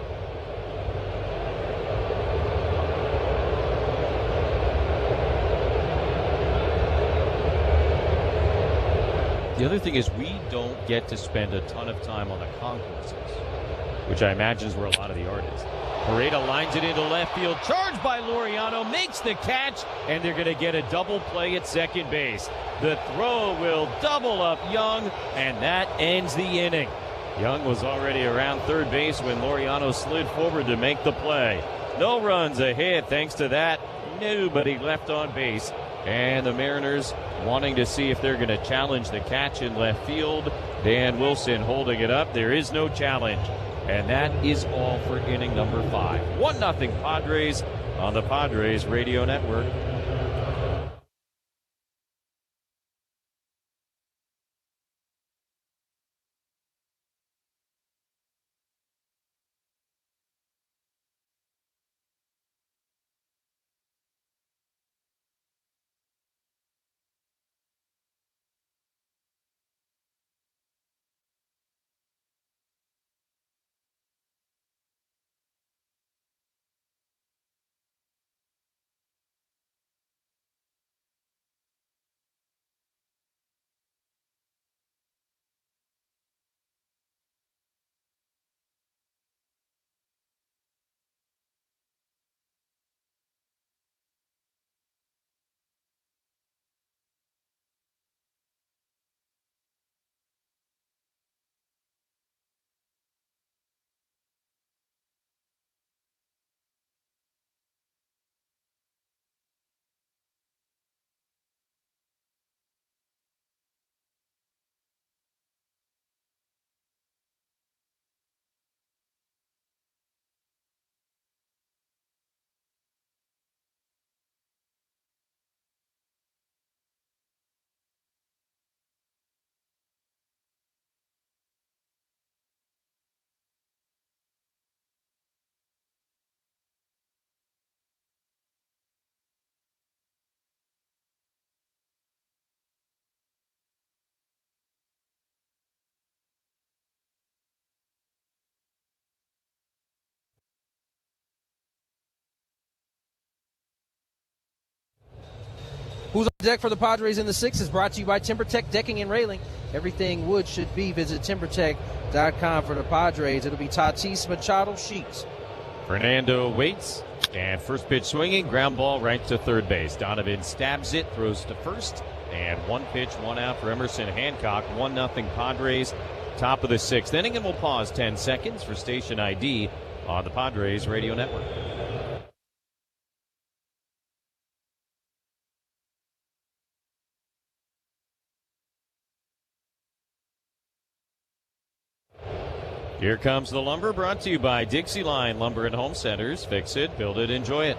The other thing is we don't get to spend a ton of time on the concourses, which I imagine is where a lot of the art is. Pareda lines it into left field, charged by Laureano, makes the catch, and they're going to get a double play at second base. The throw will double up Young, and that ends the inning. Young was already around third base when Laureano slid forward to make the play. No runs, a hit. Thanks to that, nobody left on base. And the Mariners wanting to see if they're going to challenge the catch in left field. Dan Wilson holding it up. There is no challenge. And that is all for inning number 5. 1-0 Padres on the Padres Radio Network. Who's on deck for the Padres in the 6th is brought to you by TimberTech Decking and Railing. Everything wood should be. Visit TimberTech.com for the Padres. It'll be Tatis Machado Sheets. Fernando waits, and first pitch swinging, ground ball right to third base. Donovan stabs it, throws to first, and 1 pitch, 1 out for Emerson Hancock. 1-0 Padres, top of the 6th inning, and we'll pause 10 seconds for station ID on the Padres Radio Network. Here comes the lumber, brought to you by Dixie Line Lumber and Home Centers. Fix it, build it, enjoy it.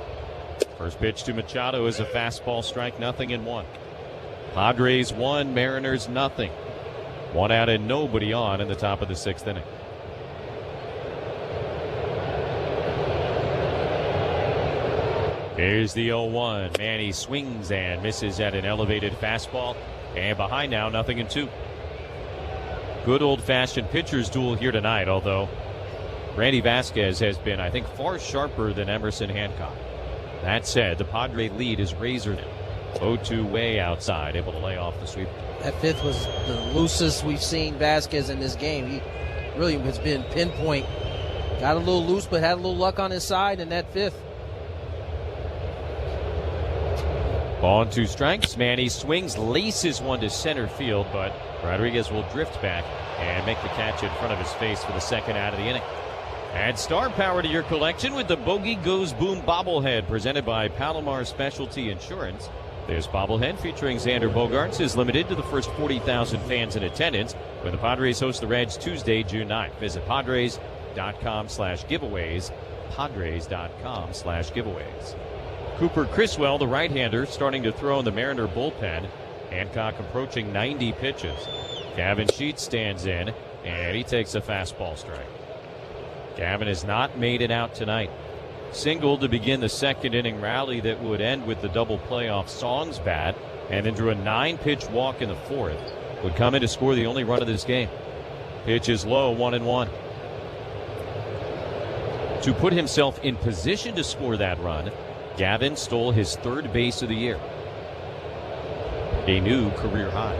First pitch to Machado is a fastball strike, 0-1. Padres 1, Mariners 0. 1 out and nobody on in the top of the 6th inning. Here's the 0-1. Manny swings and misses at an elevated fastball. And behind now, 0-2. Good old-fashioned pitcher's duel here tonight, although Randy Vasquez has been, I think, far sharper than Emerson Hancock. That said, the Padre lead is razor thin. 0-2 way outside, able to lay off the sweep. That fifth was the loosest we've seen Vasquez in this game. He really has been pinpoint. Got a little loose, but had a little luck on his side in that fifth. Ball and 2 strikes. Manny swings, laces one to center field, but Rodriguez will drift back and make the catch in front of his face for the second out of the inning. Add star power to your collection with the Bogey Goes Boom bobblehead presented by Palomar Specialty Insurance. This bobblehead featuring Xander Bogaerts is limited to the first 40,000 fans in attendance when the Padres host the Reds Tuesday, June 9th. Visit Padres.com/giveaways. Padres.com/giveaways. Cooper Criswell, the right-hander, starting to throw in the Mariner bullpen. Hancock approaching 90 pitches. Gavin Sheets stands in, and he takes a fastball strike. Gavin has not made it out tonight. Single to begin the second inning rally that would end with the double play off Song's bat, and then drew a 9-pitch walk in the fourth. Would come in to score the only run of this game. Pitch is low, 1-1. To put himself in position to score that run, Gavin stole his 3rd base of the year. A new career high.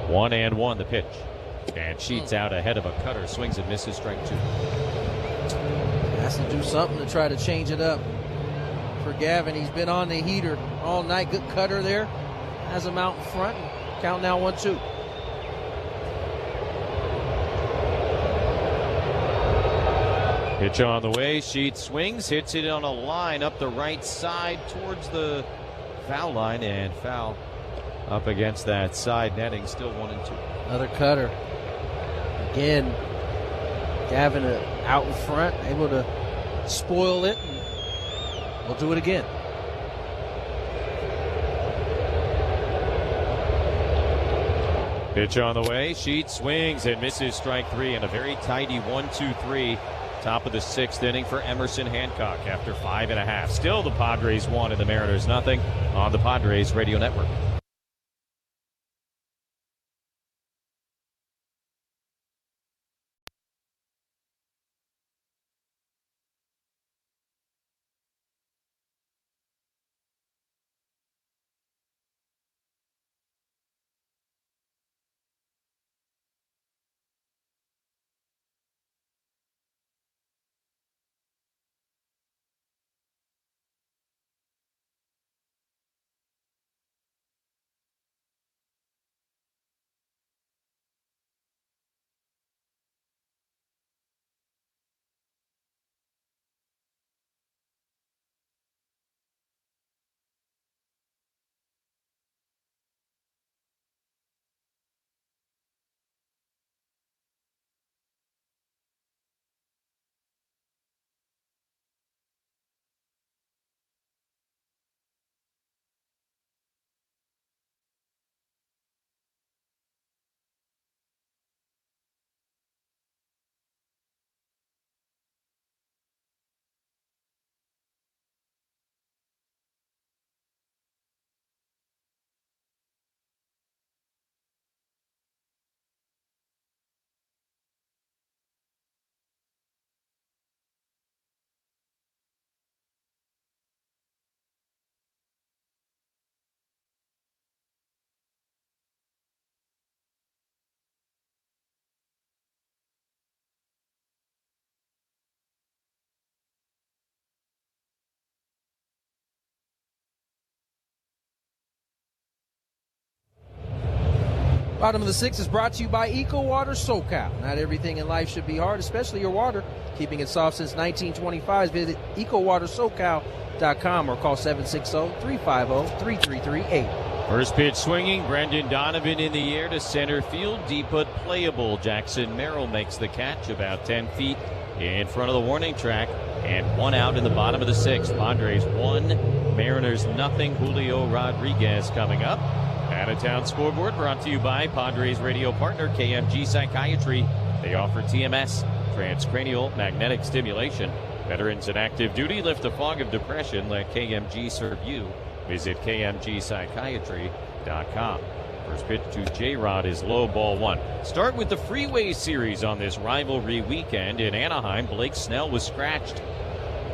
1-1 the pitch. And Sheets out ahead of a cutter. Swings and misses, strike 2. Has to do something to try to change it up for Gavin. He's been on the heater all night. Good cutter there. Has him out in front. Count now 1-2. Pitch on the way. Sheets swings, hits it on a line up the right side towards the foul line, and foul up against that side netting. Still 1-2. Another cutter. Again, Gavin out in front, able to spoil it. And we'll do it again. Pitch on the way. Sheets swings and misses, strike 3, and a very tidy 1-2-3. Top of the 6th inning for Emerson Hancock after 5.5. Still the Padres 1 and the Mariners 0 on the Padres Radio Network. Bottom of the 6th is brought to you by Eco Water SoCal. Not everything in life should be hard, especially your water. Keeping it soft since 1925. Visit EcoWaterSoCal.com or call 760-350-3338. First pitch swinging. Brendan Donovan in the air to center field. Deep but playable. Jackson Merrill makes the catch about 10 feet in front of the warning track. And 1 out in the bottom of the 6th. Padres 1, Mariners 0. Julio Rodriguez coming up. Out-of-town scoreboard brought to you by Padres radio partner KMG Psychiatry. They offer TMS, transcranial magnetic stimulation, Veterans and active duty, lift the fog of depression. Let KMG serve you. Visit KMGpsychiatry.com. First pitch to J-Rod is low, ball one. Start with the Freeway Series on this rivalry weekend. In Anaheim, Blake Snell was scratched.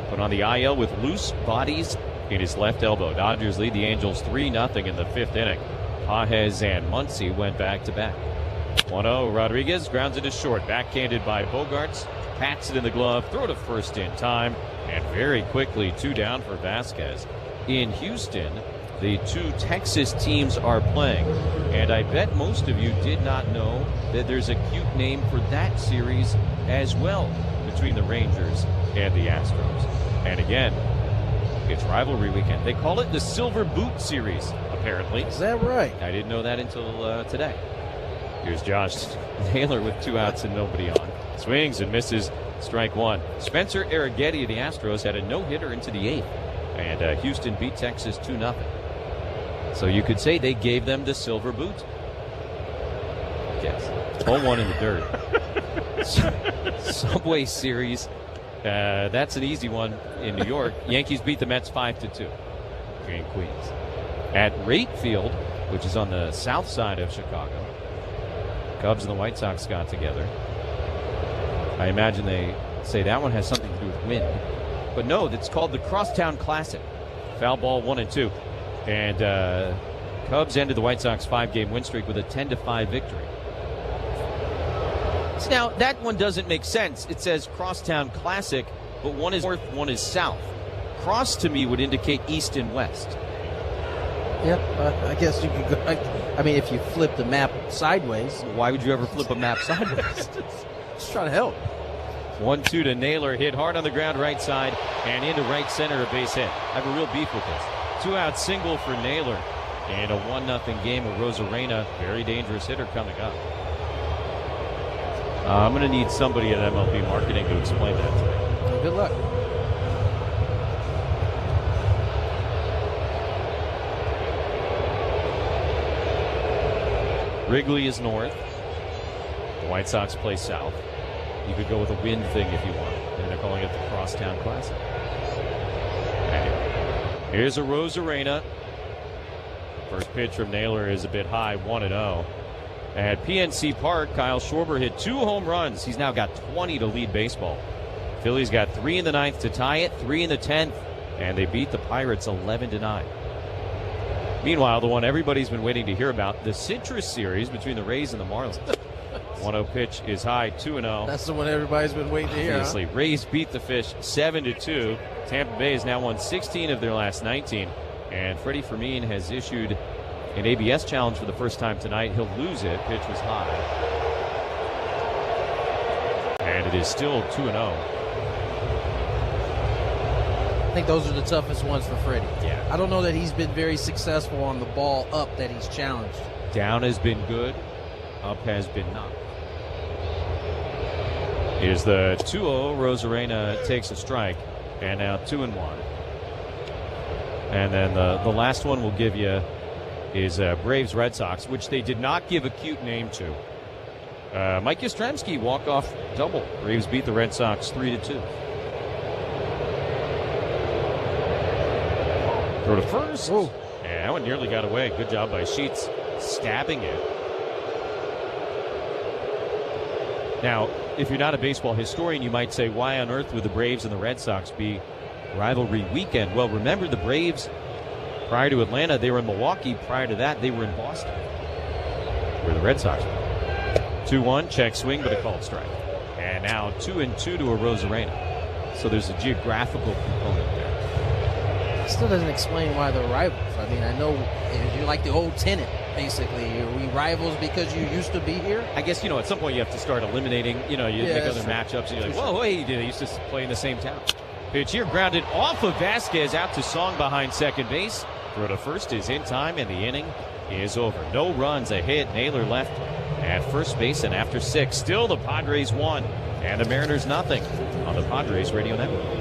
Put on the IL with loose bodies in his left elbow. Dodgers lead the Angels 3-0 in the fifth inning. Pages and Muncy went back-to-back. 1-0, Rodriguez grounds it to short. Backhanded by Bogarts. Pats it in the glove. Throw to first in time. And very quickly, 2 down for Vasquez. In Houston, the 2 Texas teams are playing. And I bet most of you did not know that there's a cute name for that series as well between the Rangers and the Astros. And again, it's rivalry weekend. They call it the Silver Boot Series, apparently. Is that right? I didn't know that until today. Here's Josh Naylor with 2 outs and nobody on. Swings and misses, strike one. Spencer Arrighetti of the Astros had a no-hitter into the 8th. And Houston beat Texas 2-0. So you could say they gave them the silver boot. Yes. Home one in the dirt. Subway Series. That's an easy one in New York. Yankees beat the Mets 5-2 in Queens. At Rate Field, which is on the south side of Chicago, Cubs and the White Sox got together. I imagine they say that one has something to do with wind. But no, it's called the Crosstown Classic. Foul ball 1-2. And Cubs ended the White Sox 5-game win streak with a 10-5 victory. So now, that one doesn't make sense. It says Crosstown Classic, but one is north, one is south. Cross to me would indicate east and west. Yeah, I guess you could go. I mean, if you flip the map sideways. Why would you ever flip a map sideways? Just trying to help. 1-2 to Naylor, hit hard on the ground right side and into right center, a base hit. I have a real beef with this. 2-out single for Naylor and a 1-0 game with Rosarena. Very dangerous hitter coming up. I'm going to need somebody at MLB marketing to explain that to me. Good luck. Wrigley is north. The White Sox play south. You could go with a wind thing if you want. And they're calling it the Crosstown Classic. Anyway, here's a Rosarena. First pitch from Naylor is a bit high, 1-0. At PNC Park, Kyle Schwarber hit 2 home runs. He's now got 20 to lead baseball. Phillies got 3 in the 9th to tie it, 3 in the 10th, and they beat the Pirates 11-9. Meanwhile, the one everybody's been waiting to hear about, the Citrus Series between the Rays and the Marlins. 1-0 pitch is high, 2-0. That's the one everybody's been waiting to hear. Obviously, huh? Rays beat the Fish 7-2. Tampa Bay has now won 16 of their last 19. And Freddie Fermin has issued an ABS challenge for the first time tonight. He'll lose it. Pitch was high. And it is still 2-0. I think those are the toughest ones for Freddie. Yeah. I don't know that he's been very successful on the ball up that he's challenged. Down has been good. Up has been not. Here's the 2-0. Rosarena takes a strike. And now 2-1. And then the last one we'll give you is Braves Red Sox, which they did not give a cute name to. Mike Yastrzemski walk-off double. Braves beat the Red Sox 3-2. Throw to first. Whoa. And that one nearly got away. Good job by Sheets stabbing it. Now, if you're not a baseball historian, you might say, why on earth would the Braves and the Red Sox be rivalry weekend? Well, remember the Braves, prior to Atlanta, they were in Milwaukee. Prior to that, they were in Boston, where the Red Sox were. 2-1, check swing, but a called strike. And now 2-2 to a Rosarena. So there's a geographical component there. It still doesn't explain why they're rivals. I mean, I know you're like the old tenant, basically. Are we rivals because you used to be here? I guess, at some point you have to start eliminating, you make other matchups, and you're like, whoa, wait, they used to play in the same town. Pitch here, grounded off of Vasquez, out to Song behind second base. Throw to first is in time, and the inning is over. No runs, a hit. Naylor left at first base, and after 6, still the Padres won, and the Mariners nothing on the Padres Radio Network.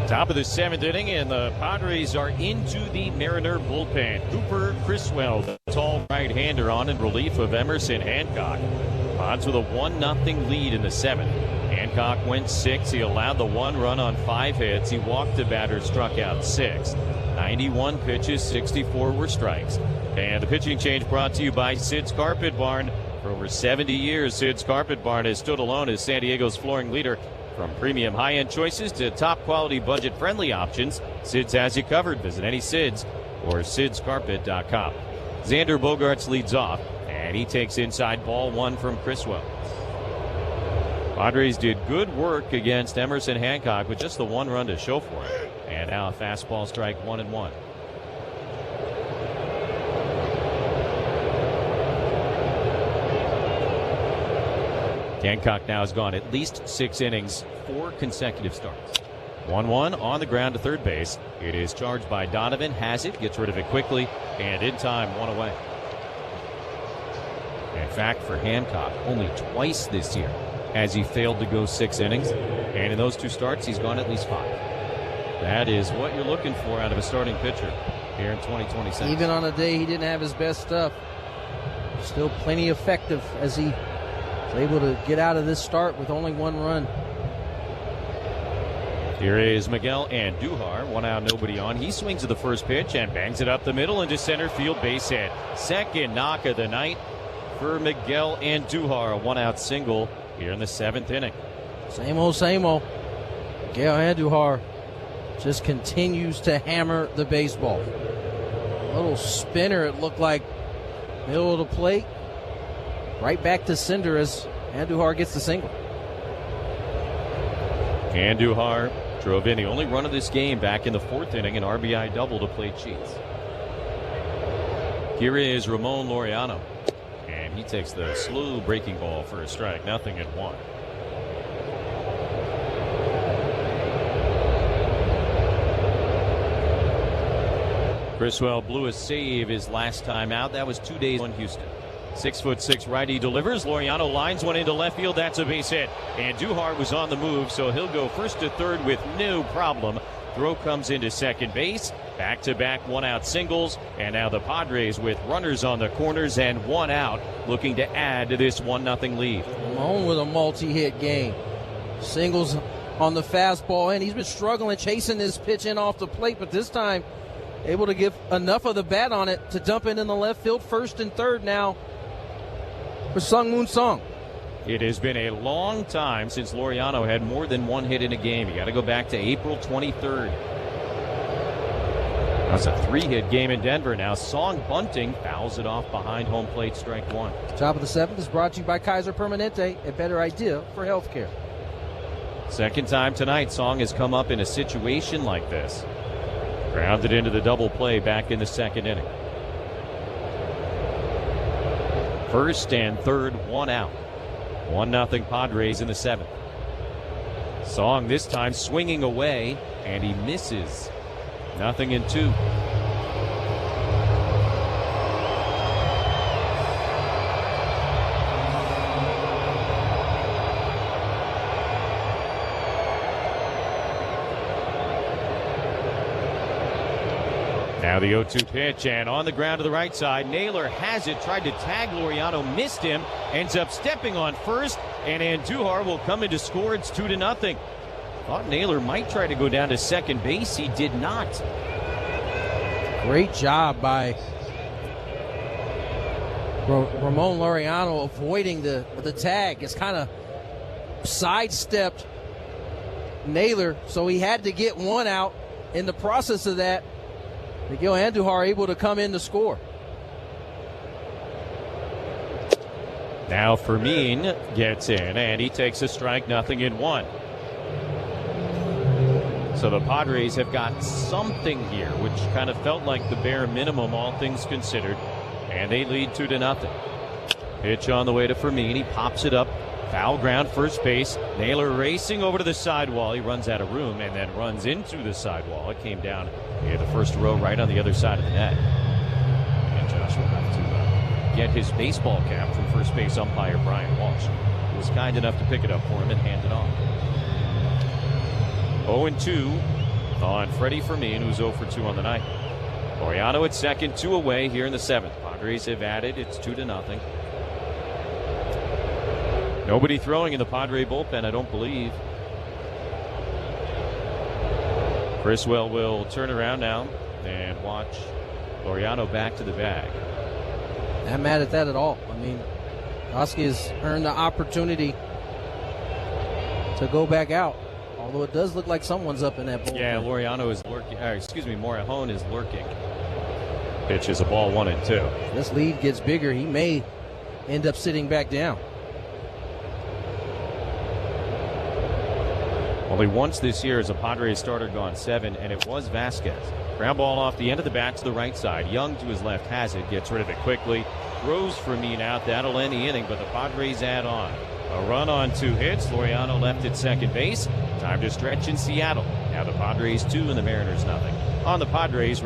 Top of the 7th inning, and the Padres are into the Mariner bullpen. Cooper Criswell, the tall right-hander, on in relief of Emerson Hancock. Pods with a 1-0 lead in the 7th. Hancock went 6. He allowed the 1 run on 5 hits. He walked the batter, struck out 6. 91 pitches, 64 were strikes. And the pitching change brought to you by Sid's Carpet Barn. For over 70 years, Sid's Carpet Barn has stood alone as San Diego's flooring leader. From premium high-end choices to top-quality budget-friendly options, Sid's has you covered. Visit any Sid's or sidscarpet.com. Xander Bogaerts leads off, and he takes inside ball 1 from Criswell. Padres did good work against Emerson Hancock with just the 1 run to show for it. And now a fastball strike 1-1. Hancock now has gone at least 6 innings, 4 consecutive starts. 1-1 on the ground to third base. It is charged by Donovan. Has it, gets rid of it quickly, and in time, 1 away. In fact, for Hancock, only twice this year has he failed to go 6 innings. And in those 2 starts, he's gone at least 5. That is what you're looking for out of a starting pitcher here in 2026. Even on a day he didn't have his best stuff, still plenty effective as he was able to get out of this start with only 1 run. Here is Miguel Andujar, 1 out, nobody on. He swings at the first pitch and bangs it up the middle into center field, base hit. Second knock of the night for Miguel Andujar, a 1-out single here in the 7th inning. Same old, same old. Miguel Andujar just continues to hammer the baseball. A little spinner, it looked like, middle of the plate. Right back to cinder as Andujar gets the single. Andujar drove in the only run of this game back in the 4th inning, an RBI double to plate sheets. Here is Ramon Laureano, and he takes the slow breaking ball for a strike, 0-1. Criswell blew a save his last time out. That was 2 days in Houston. 6'6" righty delivers. Laureano lines one into left field. That's a base hit. And Andujar was on the move, so he'll go first to third with no problem. Throw comes into second base. Back-to-back 1-out singles. And now the Padres with runners on the corners and 1 out, looking to add to this 1-0 lead. Ramon with a multi-hit game. Singles on the fastball, and he's been struggling chasing this pitch in off the plate, but this time able to get enough of the bat on it to dump it in the left field, first and third now for Sung Moon Song. It has been a long time since Laureano had more than 1 hit in a game. You got to go back to April 23rd. That's a 3-hit game in Denver. Now Song bunting, fouls it off behind home plate, strike 1. Top of the 7th is brought to you by Kaiser Permanente, a better idea for healthcare. Second time tonight, Song has come up in a situation like this. Grounded into the double play back in the 2nd inning. First and third, 1 out. 1-0 Padres in the 7th. Song this time swinging away, and he misses. 0-2. Now the 0-2 pitch, and on the ground to the right side, Naylor has it, tried to tag Laureano, missed him, ends up stepping on first, and Andujar will come in to score. It's 2-0. Thought Naylor might try to go down to second base. He did not. Great job by Ramon Laureano avoiding the tag. It's kind of sidestepped Naylor, so he had to get 1 out. In the process of that, Miguel Andujar able to come in to score. Now Fermin gets in, and he takes a strike, 0-1. So the Padres have got something here, which kind of felt like the bare minimum, all things considered, and they lead 2-0. Pitch on the way to Fermin. He pops it up. Foul ground, first base. Naylor racing over to the sidewall. He runs out of room and then runs into the sidewall. It came down near the first row right on the other side of the net. And Josh will have to get his baseball cap from first base umpire Brian Walsh, who was kind enough to pick it up for him and hand it off. 0-2 on Freddie Fermin, who's 0 for 2 on the night. Laureano at second, 2 away here in the 7th. Padres have added. It's 2-0. Nobody throwing in the Padre bullpen, I don't believe. Criswell will turn around now and watch Laureano back to the bag. Not mad at that at all. I mean, Oski has earned the opportunity to go back out. Although it does look like someone's up in that bullpen. Yeah, Laureano is lurking. Morejon is lurking. Pitch is a ball 1-2. This lead gets bigger. He may end up sitting back down. Only once this year has a Padres starter gone 7, and it was Vasquez. Ground ball off the end of the bat to the right side. Young to his left has it, gets rid of it quickly. Throws Fermin out. That'll end the inning, but the Padres add on. A run on 2 hits. Laureano left at second base. Time to stretch in Seattle. Now the Padres 2 and the Mariners nothing. On the Padres.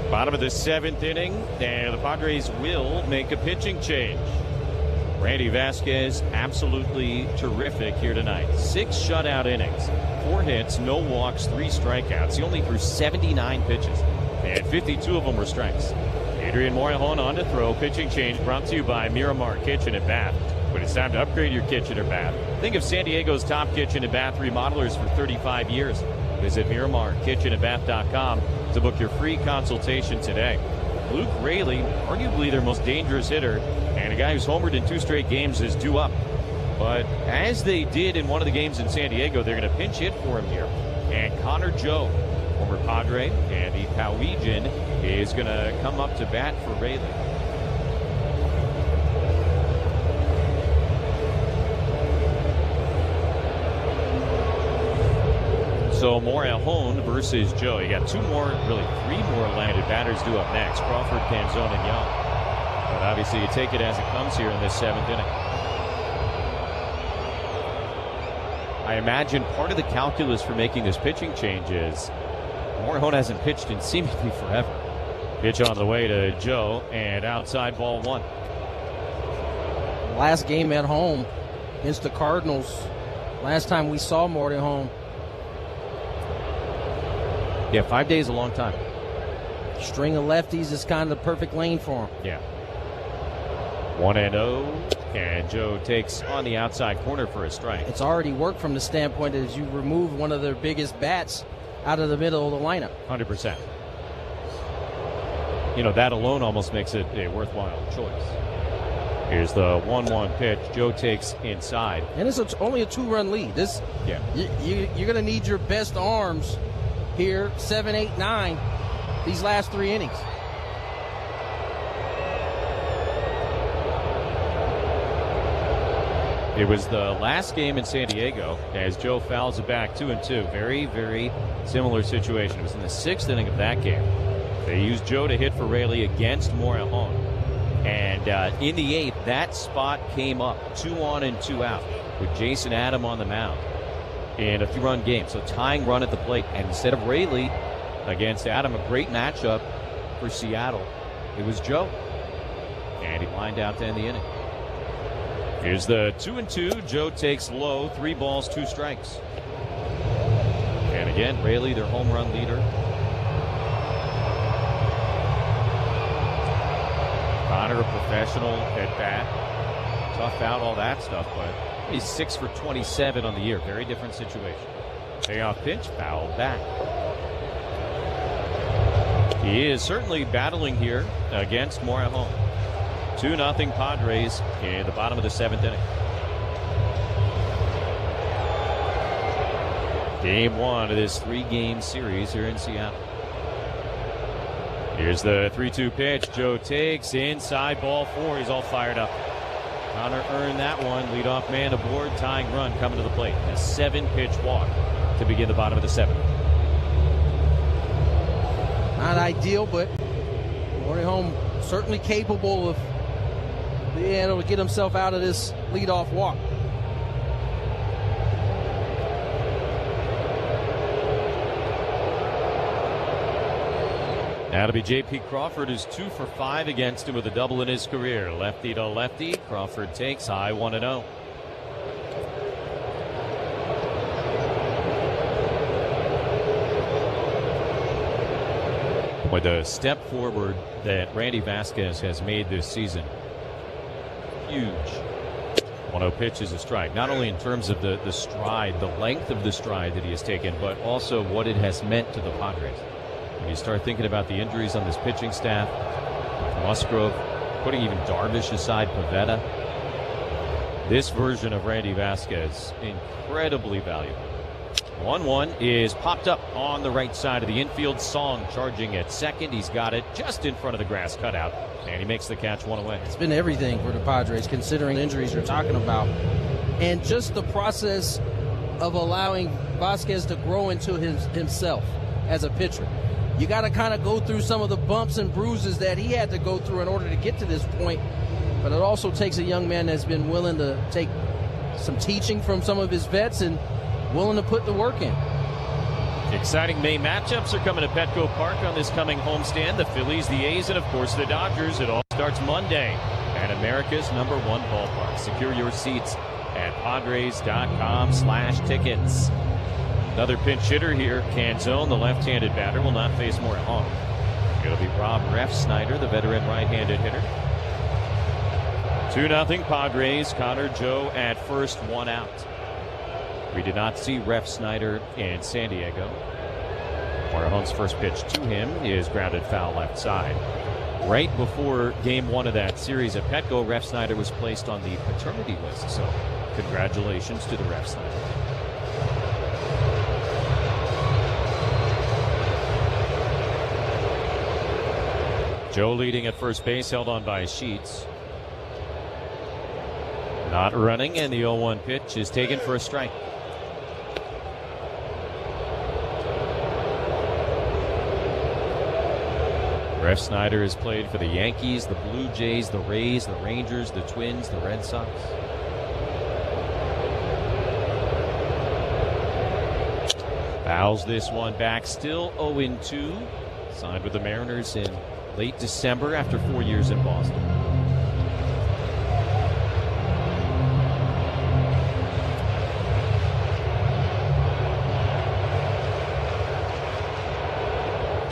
Bottom of the 7th inning, and the Padres will make a pitching change. Randy Vasquez, absolutely terrific here tonight. 6 shutout innings, 4 hits, no walks, 3 strikeouts. He only threw 79 pitches, and 52 of them were strikes. Adrian Morejon on to throw. Pitching change brought to you by Miramar Kitchen and Bath. When it's time to upgrade your kitchen or bath, think of San Diego's top kitchen and bath remodelers for 35 years. Visit MiramarKitchenandBath.com to book your free consultation today. Luke Raley, arguably their most dangerous hitter, and a guy who's homered in 2 straight games, is due up. But as they did in one of the games in San Diego, they're going to pinch hit for him here. And Connor Joe, former Padre and the Powesian, is going to come up to bat for Raley. So Morejon versus Joe. You got 3 more landed batters due up next. Crawford, Canzone, and Young. But obviously you take it as it comes here in this 7th inning. I imagine part of the calculus for making this pitching change is Morejon hasn't pitched in seemingly forever. Pitch on the way to Joe, and outside, ball 1. Last game at home against the Cardinals. Last time we saw Morejon. Yeah, 5 days is a long time. String of lefties is kind of the perfect lane for him. Yeah. 1-0, and Joe takes on the outside corner for a strike. It's already worked from the standpoint that as you remove one of their biggest bats out of the middle of the lineup. 100%. You know, that alone almost makes it a worthwhile choice. Here's the 1-1 pitch. Joe takes inside. And it's only a 2-run lead. You're going to need your best arms here, 7, 8, 9, these last 3 innings. It was the last game in San Diego as Joe fouls it back 2-2. Very, very similar situation. It was in the 6th inning of that game. They used Joe to hit for Raley against Morejon. And in the 8th, that spot came up 2 on and 2 out with Jason Adam on the mound in a 3-run game. So tying run at the plate. And instead of Raley against Adam, a great matchup for Seattle, it was Joe. And he lined out to end the inning. Here's the 2-2. Joe takes low. 3 balls, 2 strikes. And again, Raley, their home run leader. Connor, a professional at bat. Tough out, all that stuff, but he's 6 for 27 on the year. Very different situation. Payoff pitch, foul back. He is certainly battling here against Morejon. 2-0 Padres in the bottom of the 7th inning. Game 1 of this 3-game series here in Seattle. Here's the 3-2 pitch. Joe takes inside, ball 4. He's all fired up. Connor earned that one. Leadoff man aboard, tying run coming to the plate. A 7-pitch walk to begin the bottom of the 7th. Not ideal, but Morejon certainly capable of being able to get himself out of this leadoff walk. That'll be J.P. Crawford, who's 2 for 5 against him with a double in his career. Lefty to lefty. Crawford takes high 1-0. With the step forward that Randy Vasquez has made this season, huge. 1-0 pitch is a strike. Not only in terms of the stride, the length of the stride that he has taken, but also what it has meant to the Padres. When you start thinking about the injuries on this pitching staff, Musgrove, putting even Darvish aside, Pivetta, this version of Randy Vasquez, incredibly valuable. 1-1 is popped up on the right side of the infield. Song charging at second. He's got it just in front of the grass cutout, and he makes the catch 1 away. It's been everything for the Padres, considering the injuries you're talking about. And just the process of allowing Vasquez to grow into himself as a pitcher. You got to kind of go through some of the bumps and bruises that he had to go through in order to get to this point. But it also takes a young man that's been willing to take some teaching from some of his vets and willing to put the work in. Exciting May matchups are coming to Petco Park on this coming homestand. The Phillies, the A's, and of course the Dodgers. It all starts Monday at America's #1 ballpark. Secure your seats at Padres.com/tickets. Another pinch hitter here, Canzone, the left-handed batter, will not face Morejon. It'll be Rob Refsnyder, the veteran right-handed hitter. 2-0 Padres. Connor, Joe at first, 1 out. We did not see Refsnyder in San Diego. Morejon's first pitch to him is grounded foul left side. Right before game 1 of that series at Petco, Refsnyder was placed on the paternity list. So congratulations to the Refsnyder. Joe leading at first base, held on by Sheets. Not running, and the 0-1 pitch is taken for a strike. Refsnyder has played for the Yankees, the Blue Jays, the Rays, the Rangers, the Twins, the Red Sox. Fouls this one back, still 0-2. Signed with the Mariners in late December after 4 years in Boston.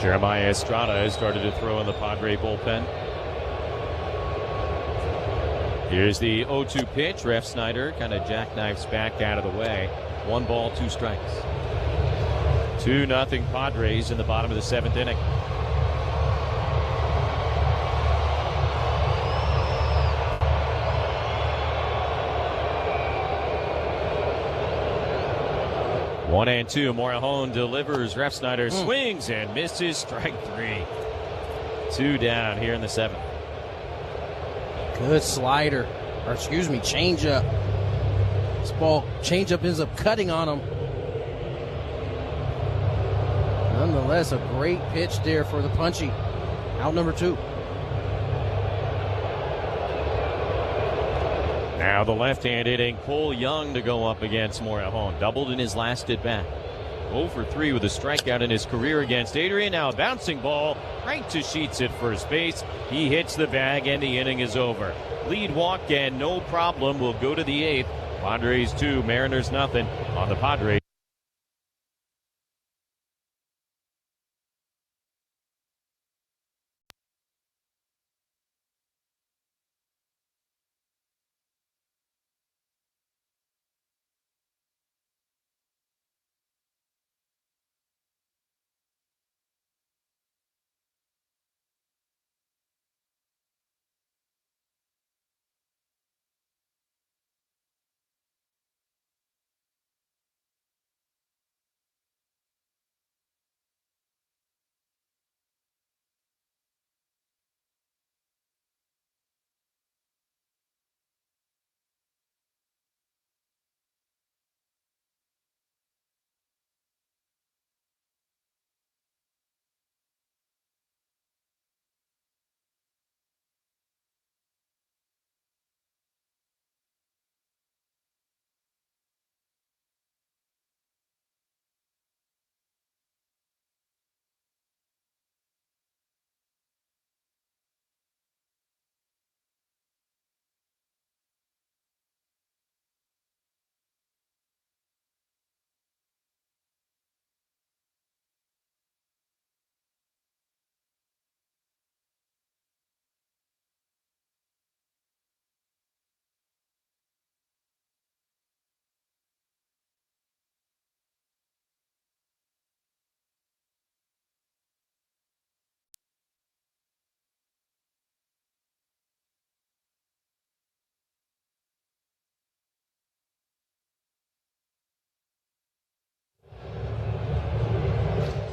Jeremiah Estrada has started to throw in the Padre bullpen. Here's the 0-2 pitch. Refsnyder kind of jackknifes back out of the way. 1 ball, 2 strikes. 2-0 Padres in the bottom of the 7th inning. One and 2. Morejon delivers. Refsnyder swings and misses. Strike 3. 2 down here in the 7th. Good slider, or excuse me, changeup. This ball changeup ends up cutting on him. Nonetheless, a great pitch there for the punchy. Out number 2. Now the left-hand hitting Cole Young to go up against Morejon. Doubled in his last at-bat. 0 for 3 with a strikeout in his career against Adrian. Now a bouncing ball right to Sheets at first base. He hits the bag and the inning is over. Lead walk and no problem. Will go to the 8th. Padres 2, Mariners nothing on the Padres.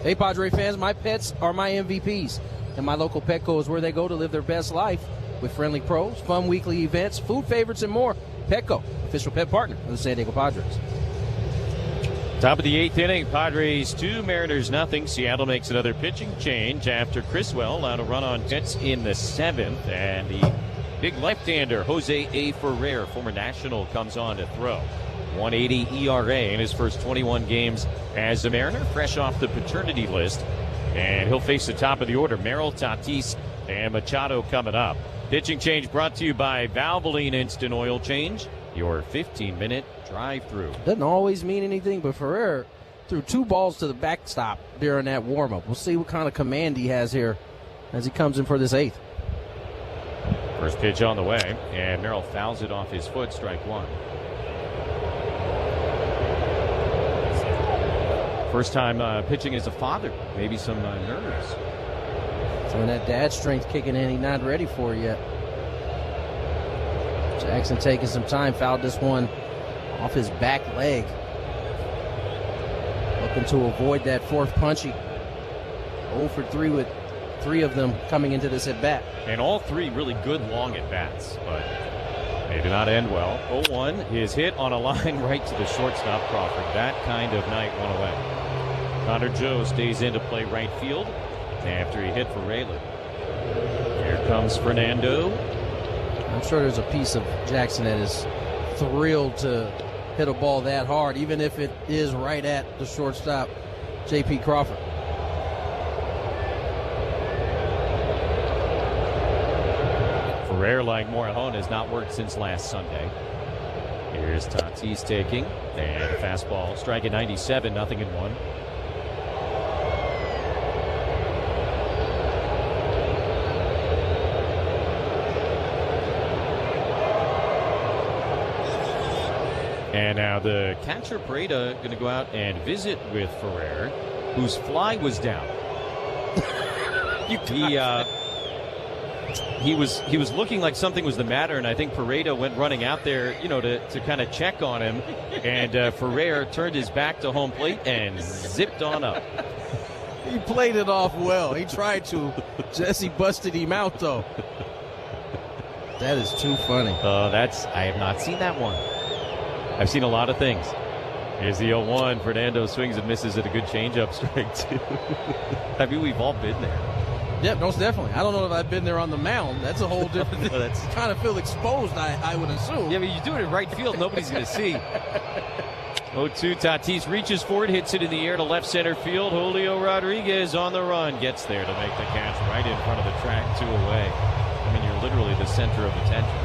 Hey, Padre fans, my pets are my MVPs, and my local Petco is where they go to live their best life with friendly pros, fun weekly events, food favorites, and more. Petco, official pet partner of the San Diego Padres. Top of the 8th inning, Padres 2, Mariners nothing. Seattle makes another pitching change after Criswell allowed a run on hits in the 7th, and the big left-hander Jose A. Ferrer, former National, comes on to throw. 1.80 ERA in his first 21 games as a Mariner, fresh off the paternity list. And he'll face the top of the order. Merrill, Tatis, and Machado coming up. Pitching change brought to you by Valvoline Instant Oil Change, your 15-minute drive-through. Doesn't always mean anything, but Ferrer threw 2 balls to the backstop during that warm-up. We'll see what kind of command he has here as he comes in for this 8th. First pitch on the way, and Merrill fouls it off his foot, strike 1. First time pitching as a father. Maybe some nerves. So when that dad strength kicking in, he's not ready for it yet. Jackson taking some time, fouled this one off his back leg. Looking to avoid that 4th punchy. 0 for 3 with 3 of them coming into this at-bat. And all 3 really good long at-bats, but they did not end well. 0-1, his hit on a line right to the shortstop, Crawford. That kind of night went away. Connor Joe stays in to play right field after he hit for Reagular. Here comes Fernando. I'm sure there's a piece of Jackson that is thrilled to hit a ball that hard, even if it is right at the shortstop, J.P. Crawford. Ferrer, like Morejon, has not worked since last Sunday. Here's Tatis taking, and a fastball, strike at 97, 0-1. And now the catcher, Pareda, going to go out and visit with Ferrer, whose fly was down. He was looking like something was the matter, and I think Pareda went running out there, to kind of check on him. And Ferrer turned his back to home plate and zipped on up. He played it off well. He tried to. Jesse busted him out, though. That is too funny. I have not seen that one. I've seen a lot of things. Here's the 0-1. Fernando swings and misses at a good changeup strike, too. I mean, we've all been there. Yeah, most definitely. I don't know if I've been there on the mound. That's a whole different thing. That's kind of feel exposed, I would assume. Yeah, but you do it in right field. Nobody's going to see. 0-2. Tatis reaches for it, hits it in the air to left center field. Julio Rodriguez on the run. Gets there to make the catch right in front of the track, 2 away. I mean, you're literally the center of attention.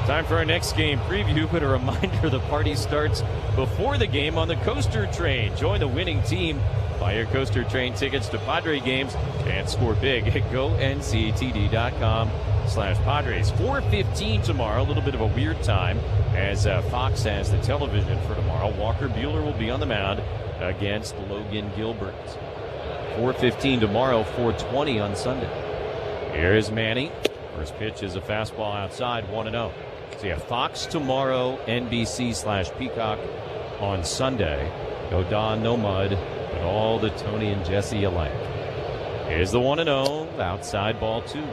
Time for our next game preview, but a reminder the party starts before the game on the Coaster Train. Join the winning team. Buy your Coaster Train tickets to Padre games and score big at GoNCATV.com/Padres. 4:15 tomorrow, a little bit of a weird time as Fox has the television for tomorrow. Walker Buehler will be on the mound against Logan Gilbert. 4:15 tomorrow, 4:20 on Sunday. Here's Manny. First pitch is a fastball outside, 1-0. So yeah, Fox tomorrow, NBC/Peacock on Sunday. No Don, no mud, but all the Tony and Jesse alike. Here's the 1-0, outside ball 2.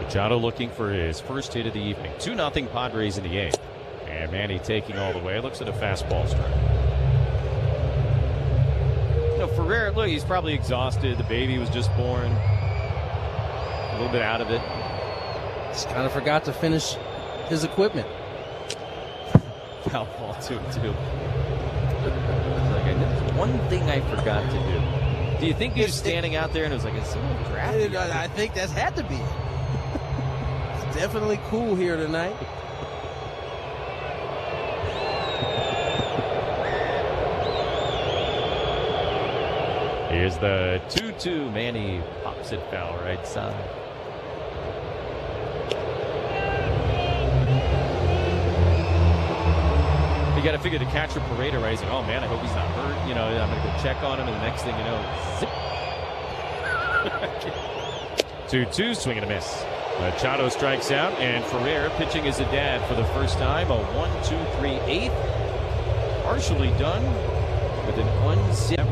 Machado looking for his first hit of the evening. 2-0 Padres in the 8th. And Manny taking all the way. Looks at a fastball strike. Ferrer, look, he's probably exhausted. The baby was just born. A little bit out of it. Just kind of forgot to finish his equipment. Foul ball 2-2. Like, there's one thing I forgot to do. Do you think he was standing out there and it was like, is someone grabbing? I think that's had to be it. It's definitely cool here tonight. Here's the 2-2. Manny pops it foul right side. You got to figure the catcher Pareda rising. Oh man, I hope he's not hurt. You know, I'm going to go check on him, and the next thing you know, zip. 2-2, swing and a miss. Machado strikes out, and Ferrer pitching as a dad for the first time. A 1-2-3 8th. Partially done with an unzipped.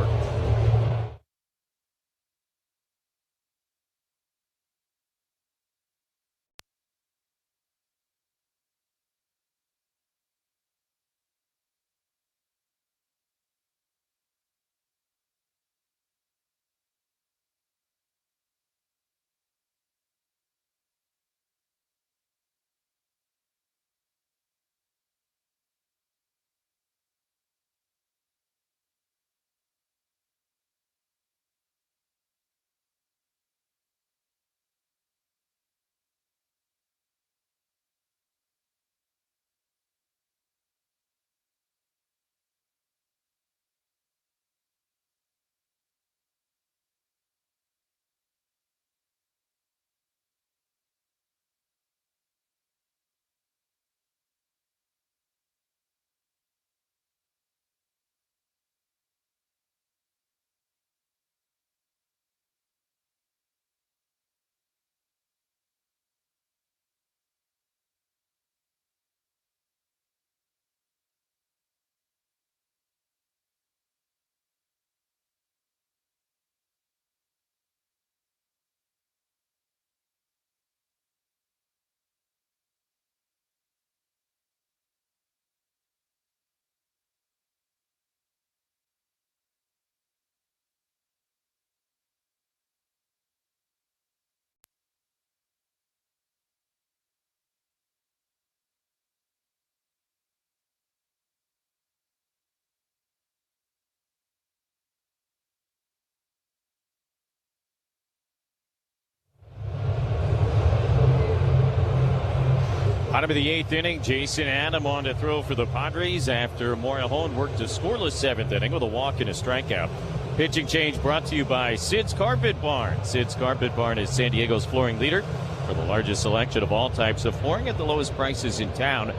Bottom of the 8th inning, Jason Adam on to throw for the Padres after Morejon worked a scoreless 7th inning with a walk and a strikeout. Pitching change brought to you by Sid's Carpet Barn. Sid's Carpet Barn is San Diego's flooring leader for the largest selection of all types of flooring at the lowest prices in town.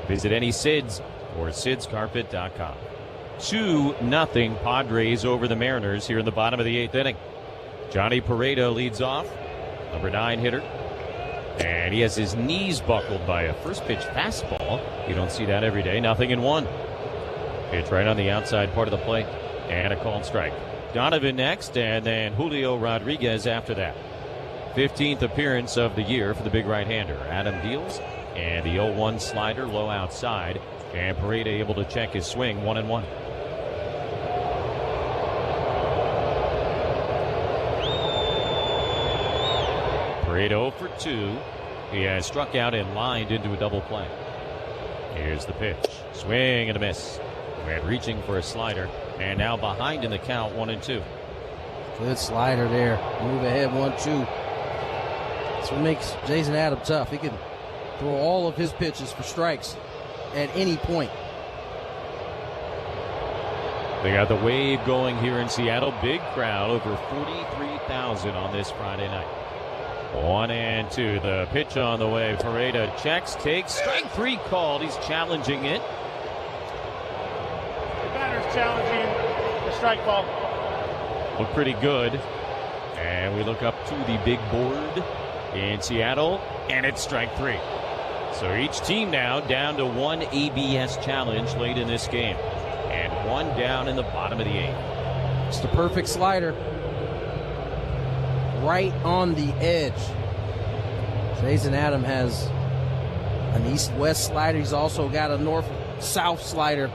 Visit any Sid's or sidscarpet.com. 2-0 Padres over the Mariners here in the bottom of the 8th inning. Johnny Pareda leads off, number 9 hitter. And he has his knees buckled by a first pitch fastball. You don't see that every day. 0-1. Pitch right on the outside part of the plate. And a called strike. Donovan next, and then Julio Rodriguez after that. 15th appearance of the year for the big right-hander. Adam deals, and the 0-1 slider low outside, and Pareda able to check his swing 1-1. Pareda 0 for 2. He has struck out and lined into a double play. Here's the pitch. Swing and a miss. And reaching for a slider. And now behind in the count, 1-2. Good slider there. Move ahead, 1-2. That's what makes Jason Adam tough. He can throw all of his pitches for strikes at any point. They got the wave going here in Seattle. Big crowd, over 43,000 on this Friday night. 1-2. The pitch on the way. Pareda checks, takes, strike 3 called. He's challenging it. The batter's challenging the strike ball. Look pretty good. And we look up to the big board in Seattle, and it's strike 3. So each team now down to 1 ABS challenge late in this game. And 1 down in the bottom of the 8th. It's the perfect slider. Right on the edge. Jason Adam has an east-west slider. He's also got a north-south slider.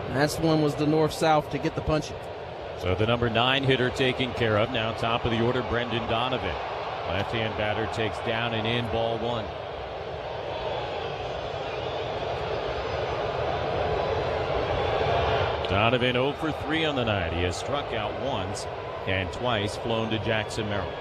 And that's one was the north-south to get the punching. So the number 9 hitter taken care of. Now top of the order, Brendan Donovan. Left-hand batter takes down and in, ball 1. Donovan 0 for 3 on the night. He has struck out once and twice flown to Jackson, Maryland.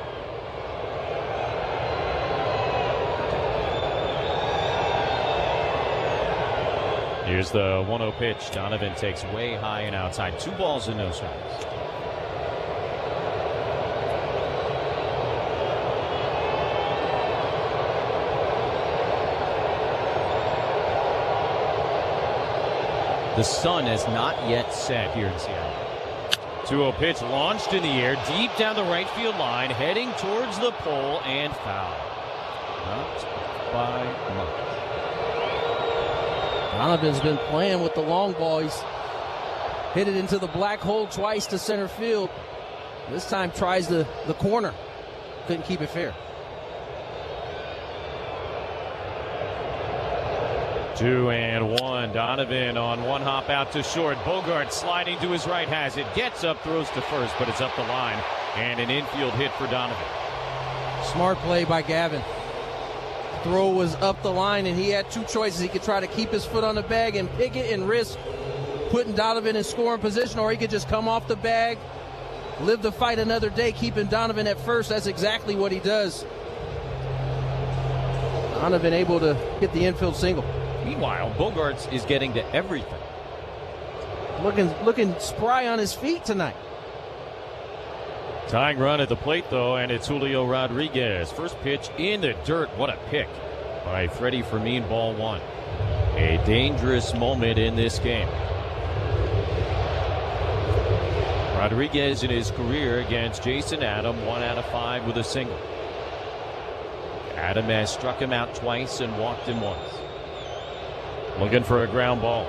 Here's the 1-0 pitch. Donovan takes way high and outside. 2 balls and no strikes. The sun has not yet set here in Seattle. 2-0 pitch launched in the air, deep down the right field line, heading towards the pole and foul. Not by much. Donovan's been playing with the long ball. He's hit it into the black hole twice to center field. This time tries the corner. Couldn't keep it fair. 2-1. Donovan on one hop out to short. Bogart sliding to his right has it. Gets up, throws to first, but it's up the line. And an infield hit for Donovan. Smart play by Gavin. Throw was up the line, and he had 2 choices. He could try to keep his foot on the bag and pick it and risk putting Donovan in scoring position, or he could just come off the bag, live the fight another day, keeping Donovan at first. That's exactly what he does. Donovan able to get the infield single. Meanwhile, Bogarts is getting to everything. Looking spry on his feet tonight. Tying run at the plate, though, and it's Julio Rodriguez. First pitch in the dirt. What a pick by Freddie Fermin, ball 1. A dangerous moment in this game. Rodriguez in his career against Jason Adam, 1 out of 5 with a single. Adam has struck him out twice and walked him once. Looking for a ground ball.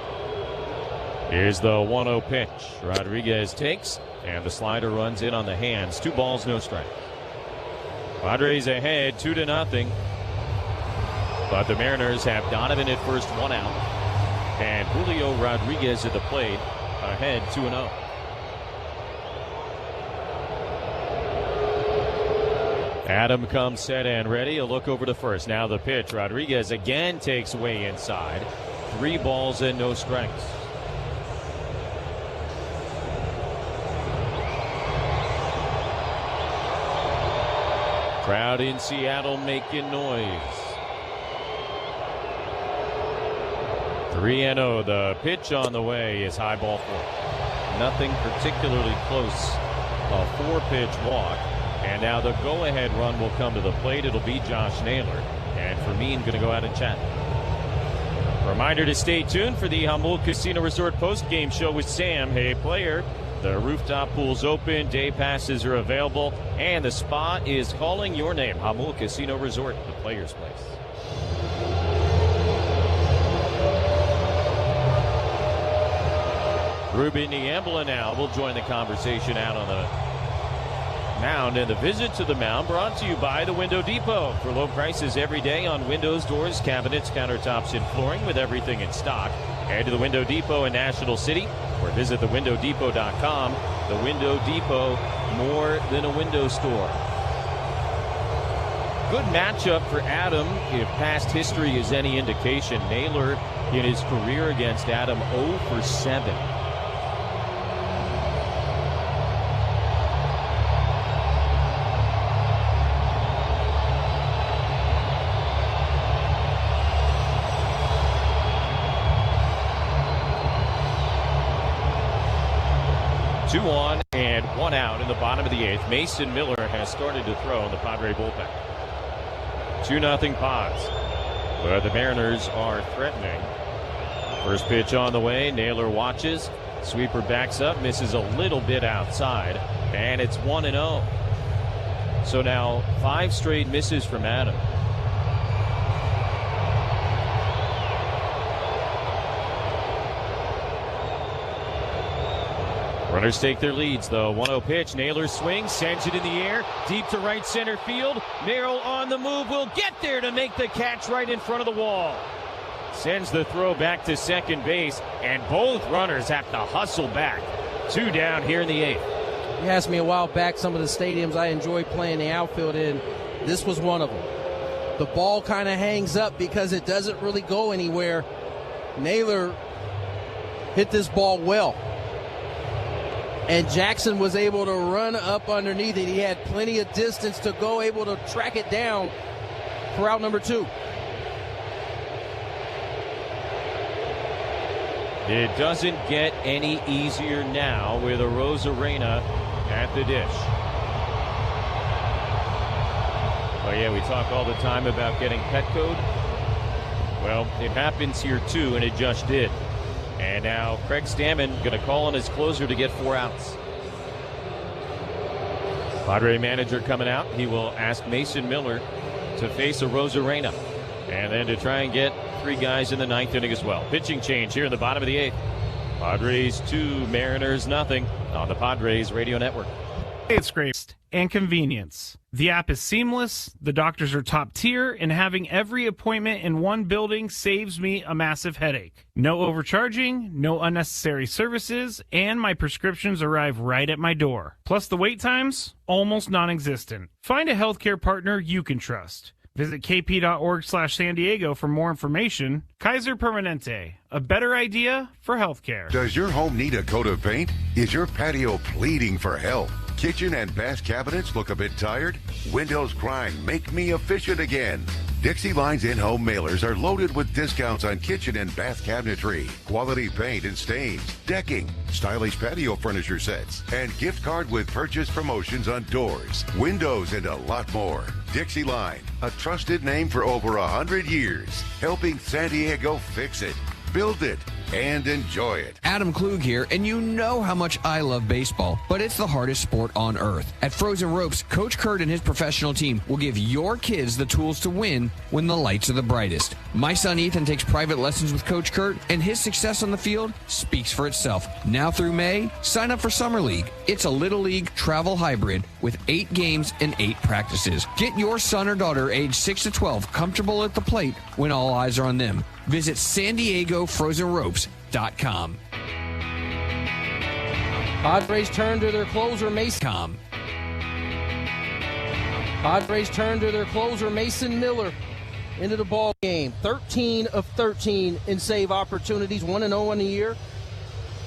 Here's the 1-0 pitch. Rodriguez takes, and the slider runs in on the hands. 2 balls, no strikes. Padres ahead 2-0. But the Mariners have Donovan at first, 1 out. And Julio Rodriguez at the plate, ahead 2-0. Adam comes set and ready. A look over to first. Now the pitch. Rodriguez again takes way inside. 3 balls and no strikes. Crowd in Seattle making noise. 3-0. The pitch on the way is high ball 4. Nothing particularly close. A 4-pitch walk. And now the go-ahead run will come to the plate. It'll be Josh Naylor. And Fermin going to go out and chat. Reminder to stay tuned for the Hamul Casino Resort post-game show with Sam. Hey, player. The rooftop pool's open. Day passes are available. And the spot is calling your name. Hamul Casino Resort, the player's place. Ruben Niembla now will join the conversation out on the mound. And the visit to the mound brought to you by the Window Depot. For low prices every day on windows, doors, cabinets, countertops, and flooring with everything in stock. Head to the Window Depot in National City or visit thewindowdepot.com. The Window Depot, more than a window store. Good matchup for Adam, if past history is any indication. Naylor in his career against Adam 0 for 7. Two on and one out in the bottom of the 8th. Mason Miller has started to throw in the Padre bullpen. 2-0 Pods. But the Mariners are threatening. First pitch on the way. Naylor watches. Sweeper backs up. Misses a little bit outside. And it's 1-0. So now 5 straight misses from Adam. Runners take their leads, though. 1-0 pitch. Naylor swings, sends it in the air, deep to right center field. Merrill on the move, will get there to make the catch right in front of the wall. Sends the throw back to second base, and both runners have to hustle back. 2 down here in the 8th. You asked me a while back some of the stadiums I enjoy playing the outfield in. This was one of them. The ball kind of hangs up because it doesn't really go anywhere. Naylor hit this ball well. And Jackson was able to run up underneath it. He had plenty of distance to go, able to track it down for out number 2. It doesn't get any easier now with Arozarena at the dish. Oh yeah, we talk all the time about getting pet code. Well, it happens here too, and it just did. And now Craig Stammen going to call on his closer to get 4 outs. Padre manager coming out. He will ask Mason Miller to face Arozarena. And then to try and get 3 guys in the 9th inning as well. Pitching change here in the bottom of the 8th. Padres 2, Mariners nothing on the Padres Radio Network. It's great and convenience. The app is seamless, the doctors are top tier, and having every appointment in one building saves me a massive headache. No overcharging, no unnecessary services, and my prescriptions arrive right at my door. Plus the wait times, almost non-existent. Find a healthcare partner you can trust. Visit kp.org/San Diego for more information. Kaiser Permanente, a better idea for healthcare. Does your home need a coat of paint? Is your patio pleading for help? Kitchen and bath cabinets look a bit tired? Windows crying, make me efficient again. Dixie Line's in-home mailers are loaded with discounts on kitchen and bath cabinetry, quality paint and stains, decking, stylish patio furniture sets, and gift card with purchase promotions on doors, windows, and a lot more. Dixie Line, a trusted name for over 100 years, helping San Diego fix it, build it, and enjoy it. Adam Klug here, and you know how much I love baseball, but it's the hardest sport on earth. At Frozen Ropes, Coach Kurt and his professional team will give your kids the tools to win when the lights are the brightest. My son Ethan takes private lessons with Coach Kurt, and his success on the field speaks for itself. Now through May, sign up for Summer League. It's a Little League travel hybrid with 8 games and 8 practices. Get your son or daughter aged 6 to 12 comfortable at the plate when all eyes are on them. Visit SanDiegoFrozenRopes.com. Padres turn to their closer, Mason. Padres turn to their closer, Mason Miller, into the ball game. 13 of 13 in save opportunities, 1-0 in the year,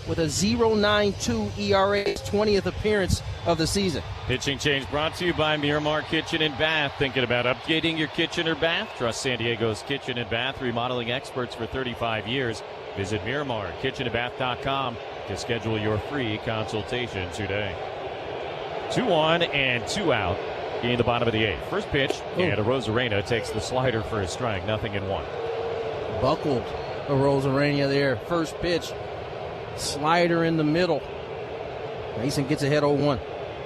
with a 0.92 ERA, 20th appearance of the season. Pitching change brought to you by Miramar Kitchen and Bath. Thinking about updating your kitchen or bath? Trust San Diego's Kitchen and Bath remodeling experts for 35 years. Visit MiramarKitchenandBath.com to schedule your free consultation today. 2 on and 2 out in the bottom of the 8th. First pitch, and Arozarena takes the slider for a strike. 0-1. Buckled Arozarena there. First pitch, slider in the middle. Mason gets ahead 0-1.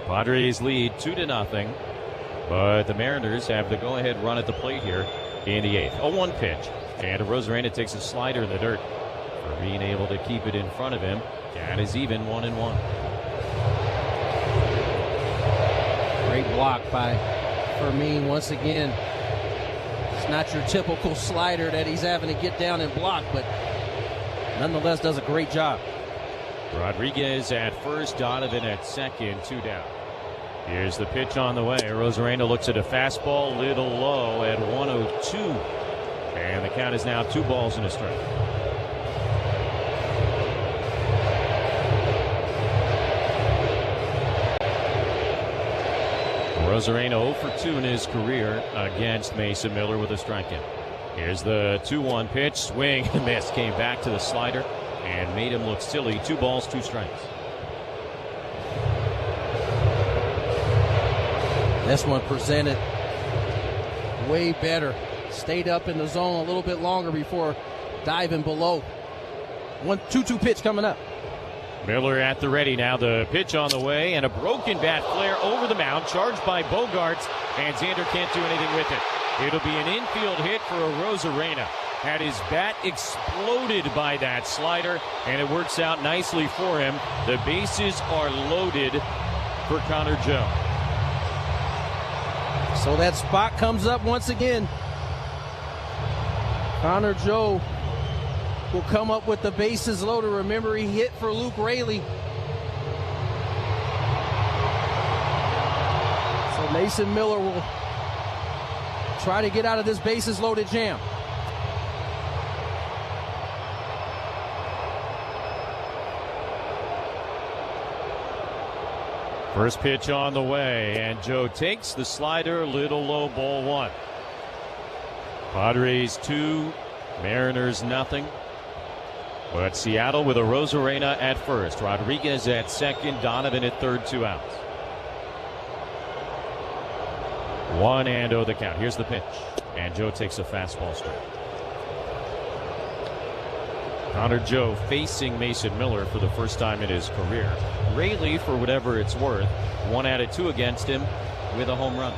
Padres lead 2-0, but the Mariners have the go-ahead run at the plate here in the 8th. 0-1 pitch, and Arozarena takes a slider in the dirt for being able to keep it in front of him. That is even 1-1. Great block by Fermin once again. It's not your typical slider that he's having to get down and block, but nonetheless does a great job. Rodriguez at first, Donovan at second, 2 down. Here's the pitch on the way. Rosarena looks at a fastball, little low at 102. And the count is now 2 balls and a strike. Rosarena 0 for 2 in his career against Mason Miller with a strikeout. Here's the 2-1 pitch. Swing and miss. Came back to the slider and made him look silly. 2 balls, 2 strikes. This one presented way better. Stayed up in the zone a little bit longer before diving below. 1-2 pitch coming up. Miller at the ready now. The pitch on the way and a broken bat flare over the mound. Charged by Bogarts, and Xander can't do anything with it. It'll be an infield hit for a Rosarena. Had his bat exploded by that slider, and it works out nicely for him. The bases are loaded for Connor Joe. So that spot comes up once again. Connor Joe will come up with the bases loaded. Remember, he hit for Luke Raley. So Mason Miller will try to get out of this bases loaded jam. First pitch on the way, and Joe takes the slider, little low, ball 1. Padres 2, Mariners nothing. But Seattle with a Rosarena at first. Rodriguez at second, Donovan at third, 2 outs. 1-0 the count. Here's the pitch. And Joe takes a fastball strike. Connor Joe facing Mason Miller for the first time in his career. Raley, for whatever it's worth, 1 out of 2 against him with a home run.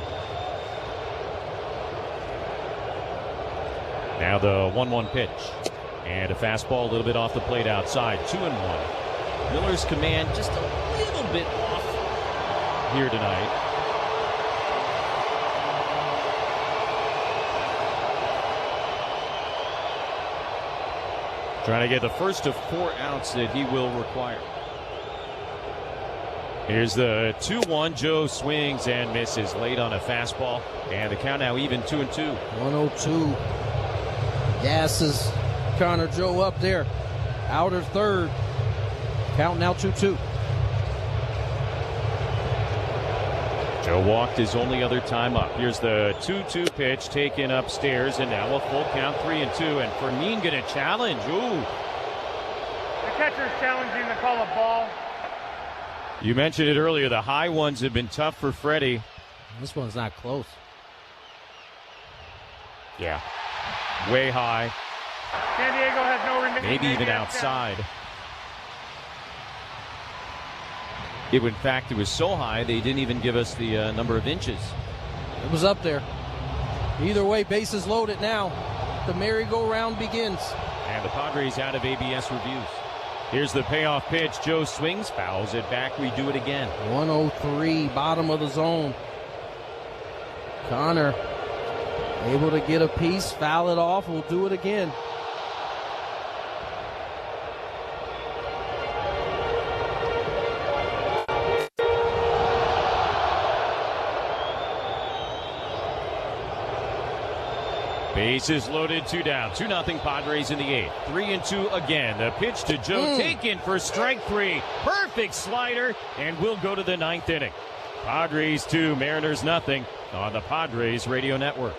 Now the 1-1 pitch. And a fastball a little bit off the plate outside. 2-1. Miller's command just a little bit off here tonight. Trying to get the first of 4 outs that he will require. Here's the 2-1. Joe swings and misses late on a fastball. And the count now even 2-2. 102. Gasses Connor Joe up there. Outer third. Count now 2-2. Joe walked his only other time up. Here's the 2-2 pitch taken upstairs, and now a full count 3-2. And Fermin going to challenge. Ooh. The catcher's challenging the call of ball. You mentioned it earlier. The high ones have been tough for Freddie. This one's not close. Yeah. Way high. San Diego has no remaining. Maybe even outside. In fact, it was so high they didn't even give us the number of inches. It was up there. Either way, bases loaded now. The merry-go-round begins. And the Padres out of ABS reviews. Here's the payoff pitch. Joe swings, fouls it back. We do it again. 103, bottom of the zone. Connor able to get a piece, foul it off. We'll do it again. Bases loaded, 2 down. 2-0 Padres in the 8th. 3-2 again. The pitch to Joe taken for strike 3. Perfect slider, and we'll go to the 9th inning. Padres 2, Mariners nothing on the Padres Radio Network.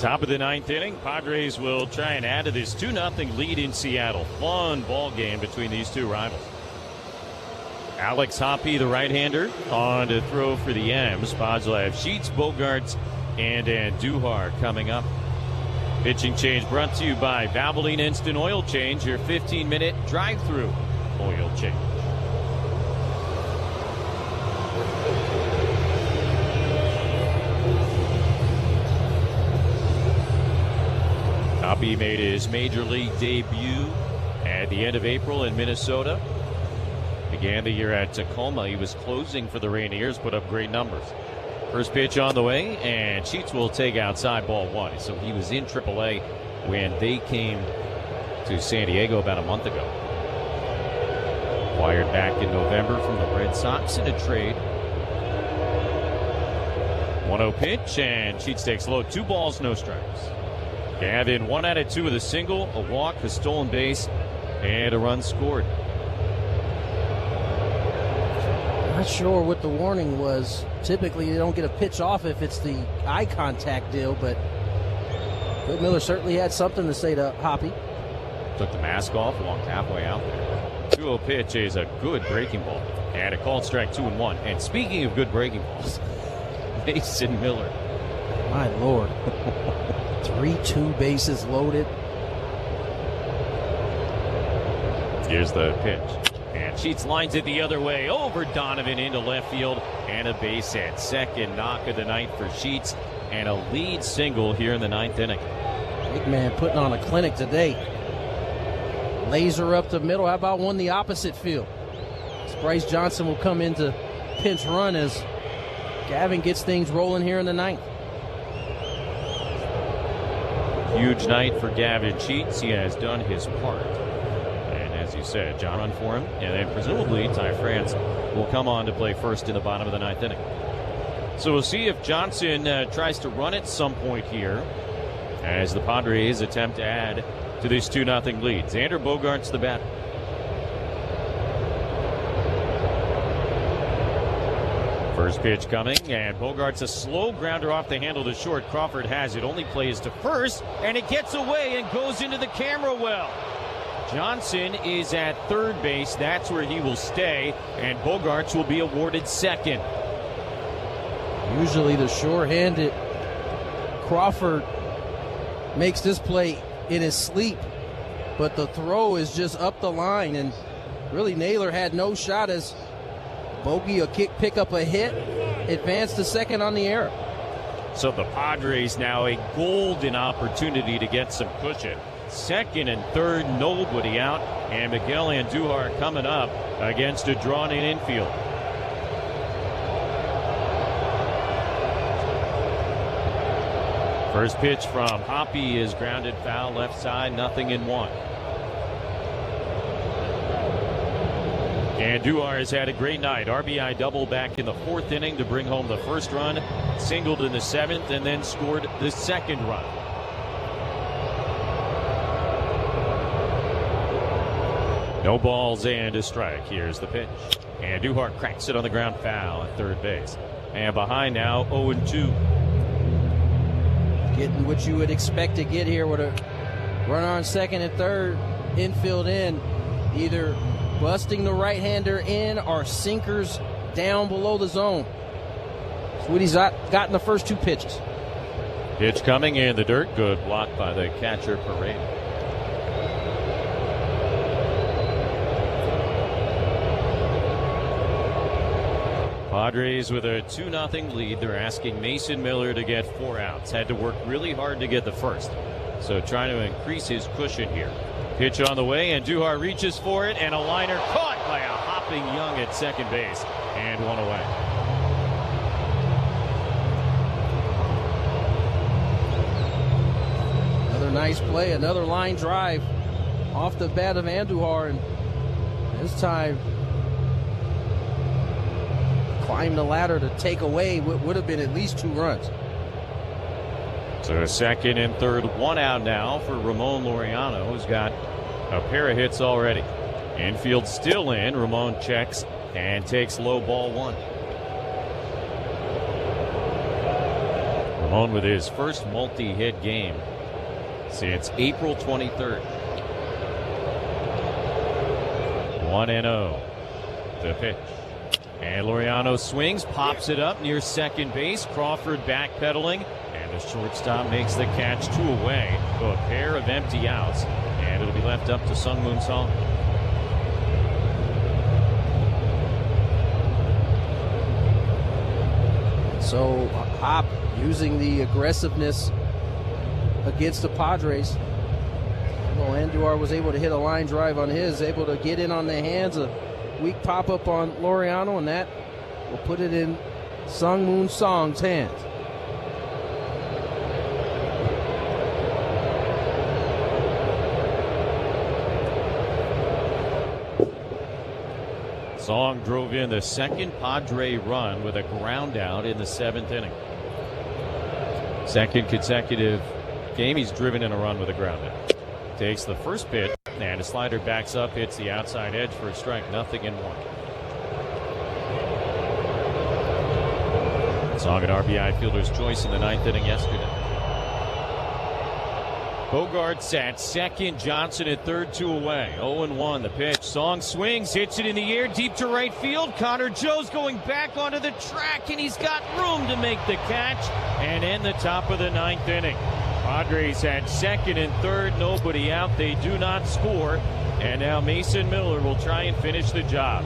Top of the ninth inning, Padres will try and add to this 2-0 lead in Seattle. Fun ball game between these two rivals. Alex Hoppe, the right-hander, on to throw for the M's. Pods will have Sheets, Bogarts, and Andujar coming up. Pitching change brought to you by Valvoline Instant Oil Change, your 15-minute drive-through oil change. Hoppe made his major league debut at the end of April in Minnesota. Began the year at Tacoma. He was closing for the Rainiers, put up great numbers. First pitch on the way, and Sheets will take outside ball one. So he was in AAA when they came to San Diego about a month ago. Acquired back in November from the Red Sox in a trade. 1-0 pitch, and Sheets takes low. 2 balls, no strikes. Gavin 1 out of 2 with a single, a walk, a stolen base, and a run scored. Not sure what the warning was. Typically, you don't get a pitch off if it's the eye contact deal, but Bill Miller certainly had something to say to Hoppe. Took the mask off, walked halfway out there. 2-0 pitch is a good breaking ball. And a called strike, 2-1. And speaking of good breaking balls, Mason Miller. My Lord. 3-2 bases loaded. Here's the pitch. And Sheets lines it the other way over Donovan into left field. And a base hit. Second knock of the night for Sheets. And a lead single here in the ninth inning. Big man putting on a clinic today. Laser up the middle. How about one the opposite field? Bryce Johnson will come into pinch run as Gavin gets things rolling here in the ninth. Huge night for Gavin Sheets. He has done his part. And as you said, John run for him. And then presumably Ty France will come on to play first in the bottom of the ninth inning. So we'll see if Johnson tries to run at some point here as the Padres attempt to add to this 2-0 lead. Xander Bogaerts the batter. First pitch coming, and Bogaerts a slow grounder off the handle to short. Crawford has it, only plays to first, and it gets away and goes into the camera well. Johnson is at third base. That's where he will stay, and Bogaerts will be awarded second. Usually the sure-handed Crawford makes this play in his sleep, but the throw is just up the line, and really Naylor had no shot as Bogey a kick, pick up a hit, advance to second on the error. So the Padres now a golden opportunity to get some cushion. Second and third, nobody out, and Miguel Andujar coming up against a drawn-in infield. First pitch from Hoppe is grounded foul left side, 0-1. Andujar has had a great night. RBI double back in the fourth inning to bring home the first run, singled in the seventh, and then scored the second run. No balls and a strike. Here's the pitch. Andujar cracks it on the ground foul at third base. And behind now, 0-2. Getting what you would expect to get here with a runner on second and third, infield in, either busting the right-hander in or sinkers down below the zone. That's what he's got in the first two pitches. Pitch coming in the dirt. Good block by the catcher, Parade. Padres with a 2-0 lead. They're asking Mason Miller to get 4 outs. Had to work really hard to get the first. So trying to increase his cushion here. Pitch on the way, and Andujar reaches for it, and a liner caught by a hopping Young at second base, and one away. Another nice play, another line drive off the bat of Andujar, and this time climbed the ladder to take away what would have been at least 2 runs. So second and third, 1 out now for Ramon Laureano, who's got a pair of hits already. Infield still in. Ramon checks and takes low ball 1. Ramon with his first multi-hit game since April 23rd. 1-0. The pitch. And Laureano swings, pops it up near second base. Crawford backpedaling, and the shortstop makes the catch, 2 away. So a pair of empty outs, and it'll be left up to Sung Moon Song. So Hop using the aggressiveness against the Padres. Well, Andujar was able to hit a line drive on his, able to get in on the hands. A weak pop-up on Laureano, and that will put it in Sung Moon Song's hands. Song drove in the second Padre run with a ground out in the 7th inning. Second consecutive game he's driven in a run with a ground out. Takes the first pitch, and a slider backs up, hits the outside edge for a strike. 0-1. Song an RBI fielder's choice in the 9th inning yesterday. Bogarts at second, Johnson at third, 2 away. 0-1 the pitch. Song swings, hits it in the air, deep to right field. Connor Joe's going back onto the track, and he's got room to make the catch and end the top of the 9th inning. Padres at second and third, nobody out. They do not score, and now Mason Miller will try and finish the job.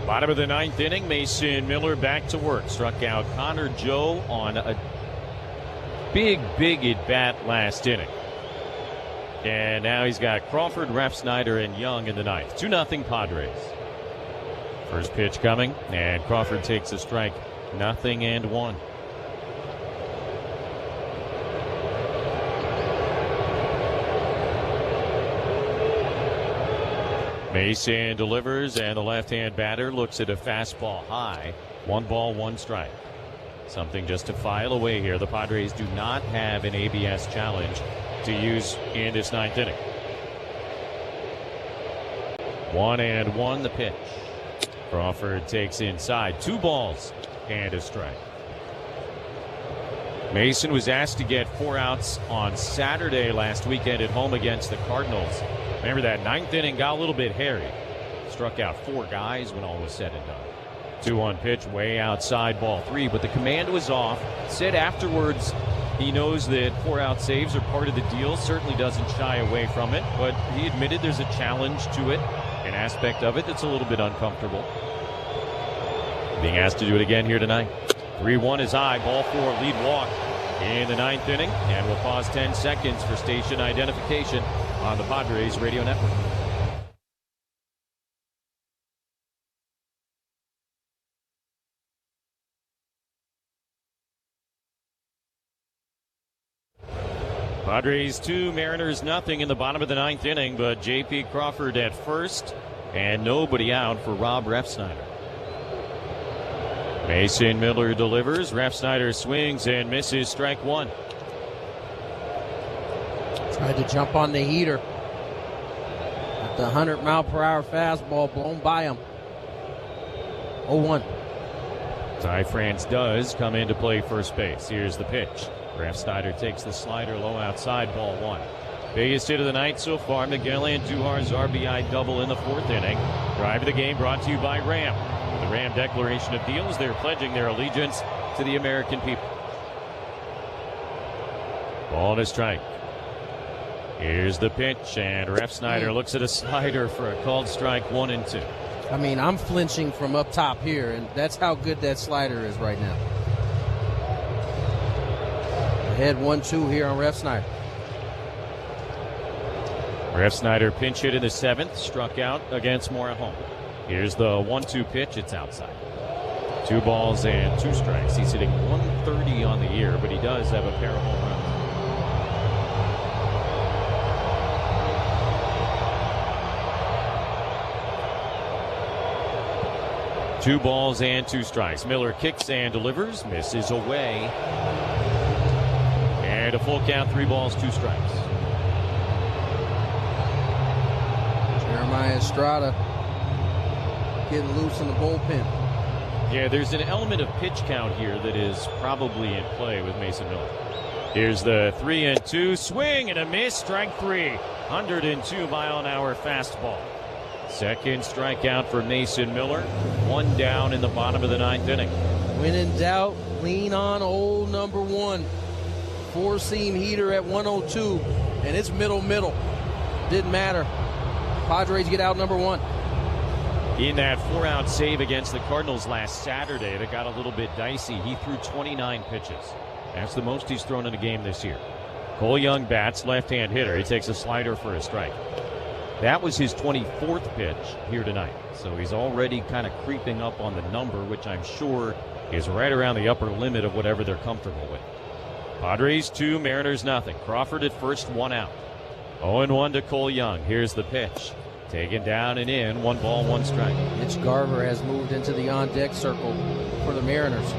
Bottom of the 9th inning, Mason Miller back to work. Struck out Connor Joe on a big at-bat last inning. And now he's got Crawford, Refsnyder, and Young in the 9th. 2-0 Padres. First pitch coming, and Crawford takes a strike. 0-1. Mason delivers, and the left-hand batter looks at a fastball high. 1 ball, 1 strike. Something just to file away here. The Padres do not have an ABS challenge to use in this 9th inning. 1-1 the pitch. Crawford takes inside. 2 balls and a strike. Mason was asked to get 4 outs on Saturday last weekend at home against the Cardinals. Remember that 9th inning got a little bit hairy. Struck out 4 guys when all was said and done. 2-1 pitch way outside, ball 3, but the command was off. Said afterwards he knows that 4-out saves are part of the deal. Certainly doesn't shy away from it, but he admitted there's a challenge to it, an aspect of it that's a little bit uncomfortable. Being asked to do it again here tonight. 3-1 is high, ball 4, lead walk in the 9th inning, and we'll pause 10 seconds for station identification on the Padres Radio Network. Padres 2, Mariners nothing in the bottom of the 9th inning, but J.P. Crawford at first and nobody out for Rob Refsnyder. Mason Miller delivers. Refsnyder swings and misses, strike one. Tried to jump on the heater. At the 100-mile-per-hour fastball blown by him. 0-1. Ty France does come into play first base. Here's the pitch. Refsnyder takes the slider low outside, ball one. Biggest hit of the night so far, Miguel Andujar's RBI double in the 4th inning. Drive of the game brought to you by Ram. The Ram Declaration of Deals, they're pledging their allegiance to the American people. Ball and a strike. Here's the pitch, and Refsnyder looks at a slider for a called strike, 1-2. I mean, I'm flinching from up top here, and that's how good that slider is right now. Ahead 1-2 here on Refsnyder. Refsnyder pinch hit in the 7th, struck out against Morejon. Here's the 1-2 pitch, it's outside. 2 balls and 2 strikes. He's hitting 130 on the year, but he does have a pair of home runs. Two balls and 2 strikes. Miller kicks and delivers, misses away. And a full count, 3 balls, 2 strikes. Jeremiah Estrada getting loose in the bullpen. Yeah, there's an element of pitch count here that is probably in play with Mason Miller. Here's the 3-2 swing and a miss, strike 3. 102-mile-an-hour fastball. Second strikeout for Mason Miller. 1 down in the bottom of the 9th inning. When in doubt, lean on old number 1. 4-seam heater at 102, and it's middle. Didn't matter. Padres get out number 1. In that 4-out save against the Cardinals last Saturday that got a little bit dicey, he threw 29 pitches. That's the most he's thrown in a game this year. Cole Young bats, left-hand hitter. He takes a slider for a strike. That was his 24th pitch here tonight. So he's already kind of creeping up on the number, which I'm sure is right around the upper limit of whatever they're comfortable with. Padres 2, Mariners nothing. Crawford at first, 1 out. 0-1 to Cole Young. Here's the pitch. Taken down and in. 1 ball, 1 strike. Mitch Garver has moved into the on-deck circle for the Mariners.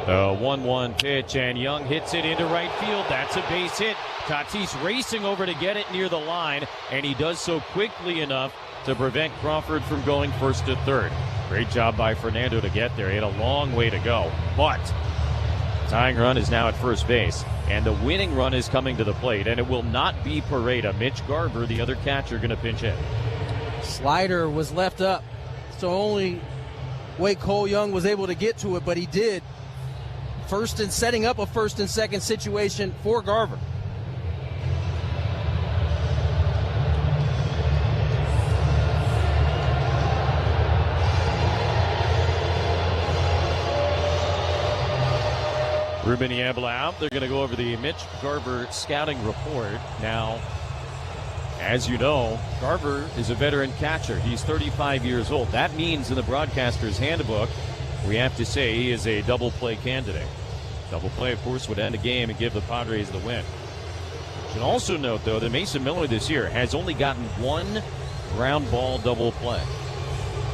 The 1-1 pitch, and Young hits it into right field. That's a base hit. Tatis racing over to get it near the line, and he does so quickly enough to prevent Crawford from going first to third. Great job by Fernando to get there. He had a long way to go, but tying run is now at first base, and the winning run is coming to the plate, and it will not be Pareda. Mitch Garver, the other catcher, going to pinch hit. Slider was left up. It's the only way Cole Young was able to get to it, but he did. Setting up a first and second situation for Garver. Ruben Niebla out. They're going to go over the Mitch Garver scouting report. Now, as you know, Garver is a veteran catcher. He's 35 years old. That means in the broadcaster's handbook, we have to say he is a double play candidate. Double play, of course, would end a game and give the Padres the win. Should also note, though, that Mason Miller this year has only gotten 1 ground ball double play.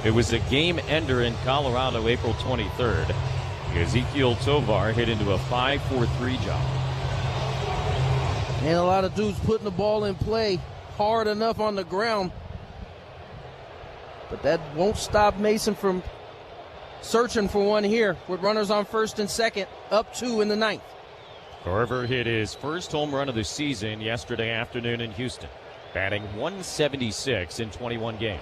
It was a game ender in Colorado, April 23rd. Ezekiel Tovar hit into a 5-4-3 job. And a lot of dudes putting the ball in play hard enough on the ground. But that won't stop Mason from searching for one here with runners on first and second, up 2 in the 9th. Garver hit his first home run of the season yesterday afternoon in Houston, batting .176 in 21 games.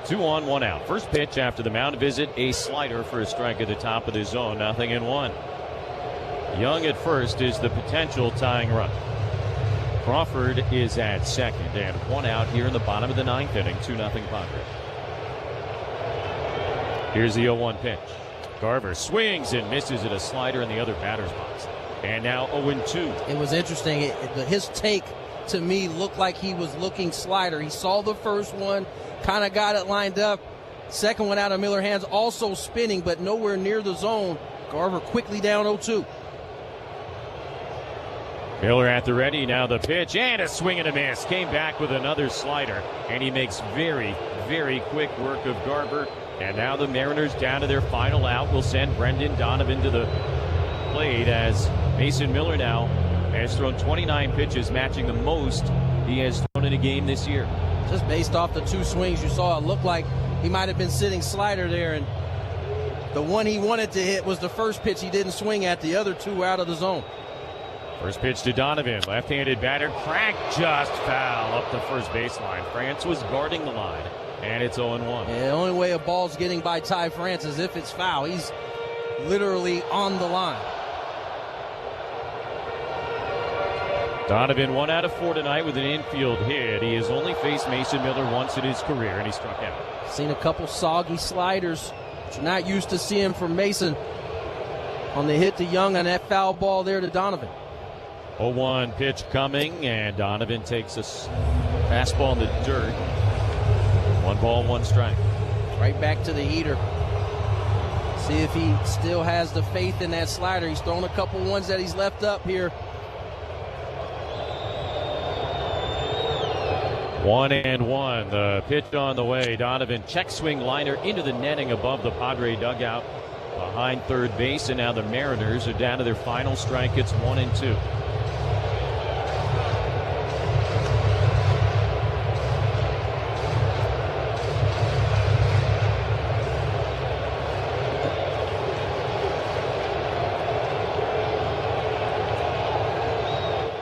2 on, 1 out. First pitch after the mound visit, a slider for a strike at the top of the zone, 0-1. Young at first is the potential tying run. Crawford is at second, and 1 out here in the bottom of the 9th inning, 2-0 Padres. Here's the 0-1 pitch. Garver swings and misses at a slider in the other batter's box. And now 0-2. It was interesting. His take to me, looked like he was looking slider. He saw the first one, kind of got it lined up. Second one out of Miller's hands, also spinning, but nowhere near the zone. Garver quickly down 0-2. Miller at the ready, now the pitch, and a swing and a miss. Came back with another slider, and he makes very, very quick work of Garver. And now the Mariners down to their final out will send Brendan Donovan to the plate as Mason Miller now has thrown 29 pitches, matching the most he has thrown in a game this year. Just based off the two swings you saw, it looked like he might have been sitting slider there, and the one he wanted to hit was the first pitch he didn't swing at. The other two were out of the zone. First pitch to Donovan, left-handed batter, cracked just foul up the first baseline. France was guarding the line, and it's 0-1. Yeah, the only way a ball's getting by Ty France is if it's foul. He's literally on the line. Donovan 1 out of 4 tonight with an infield hit. He has only faced Mason Miller once in his career, and he struck out. Seen a couple soggy sliders, which you're not used to seeing from Mason on the hit to Young on that foul ball there to Donovan. 0-1 pitch coming, and Donovan takes a fastball in the dirt. 1 ball, 1 strike. Right back to the heater. See if he still has the faith in that slider. He's thrown a couple ones that he's left up here. 1-1. The pitch on the way. Donovan check swing liner into the netting above the Padre dugout behind third base, and now the Mariners are down to their final strike. It's 1-2.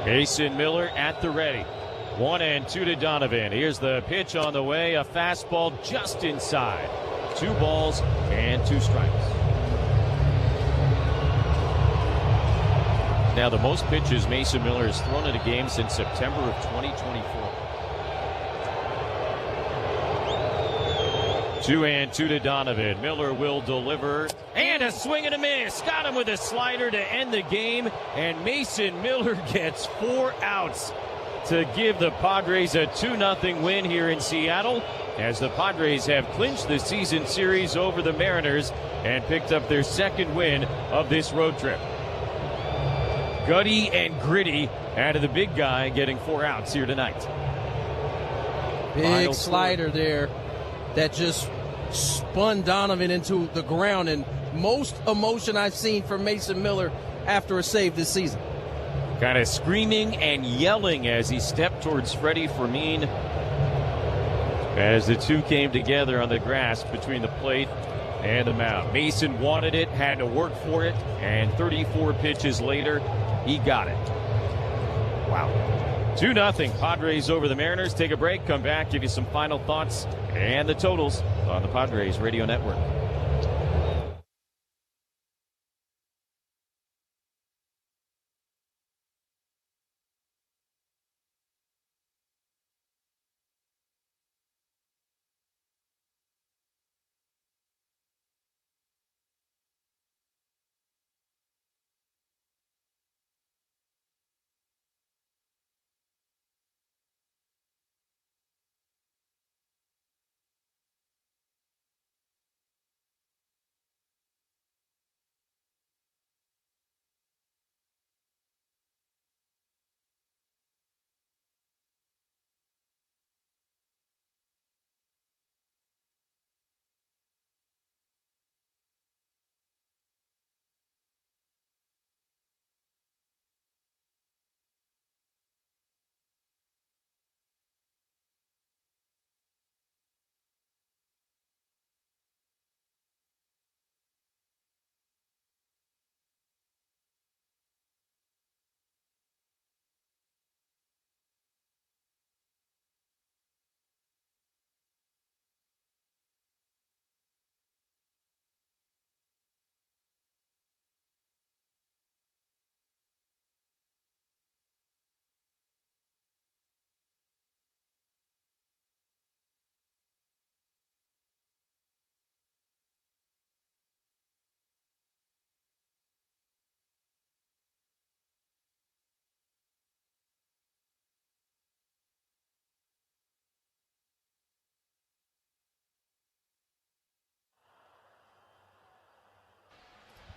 Mason Miller at the ready. 1-2 to Donovan. Here's the pitch on the way. A fastball just inside. 2 balls and 2 strikes. Now the most pitches Mason Miller has thrown in a game since September of 2024. 2-2 to Donovan. Miller will deliver. And a swing and a miss. Got him with a slider to end the game. And Mason Miller gets 4 outs to give the Padres a 2-0 win here in Seattle, as the Padres have clinched the season series over the Mariners and picked up their second win of this road trip. Gutty and gritty out of the big guy, getting 4 outs here tonight. Big slider there that just spun Donovan into the ground, and most emotion I've seen from Mason Miller after a save this season. Kind of screaming and yelling as he stepped towards Freddie Fermin as the two came together on the grass between the plate and the mound. Mason wanted it, had to work for it, and 34 pitches later, he got it. Wow. 2-0 Padres over the Mariners. Take a break, come back, give you some final thoughts and the totals on the Padres Radio Network.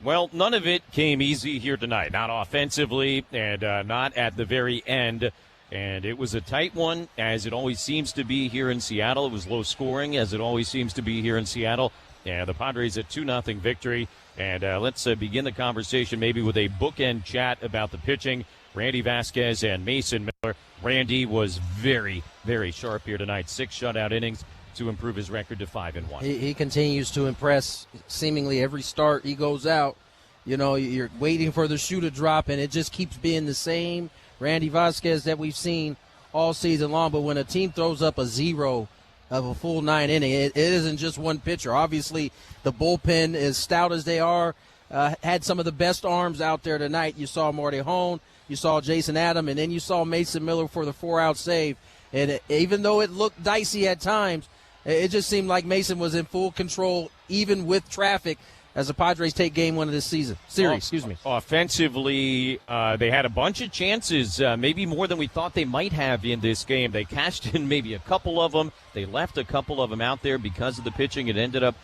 Well, none of it came easy here tonight. Not offensively and not at the very end. And it was a tight one, as it always seems to be here in Seattle. It was low scoring, as it always seems to be here in Seattle. And the Padres a 2-0 victory. And let's begin the conversation maybe with a bookend chat about the pitching. Randy Vasquez and Mason Miller. Randy was very, very sharp here tonight. 6 shutout innings to improve his record to 5-1. He continues to impress. Seemingly every start he goes out, you know, you're waiting for the shoe to drop, and it just keeps being the same Randy Vasquez that we've seen all season long. But when a team throws up a 0 of a full 9 inning, it isn't just one pitcher. Obviously, the bullpen, as stout as they are, had some of the best arms out there tonight. You saw Marty Hone, you saw Jason Adam, and then you saw Mason Miller for the 4-out save. And even though it looked dicey at times, it just seemed like Mason was in full control, even with traffic, as the Padres take game 1 of this series. Offensively, they had a bunch of chances, maybe more than we thought they might have in this game. They cashed in maybe a couple of them. They left a couple of them out there because of the pitching. It ended up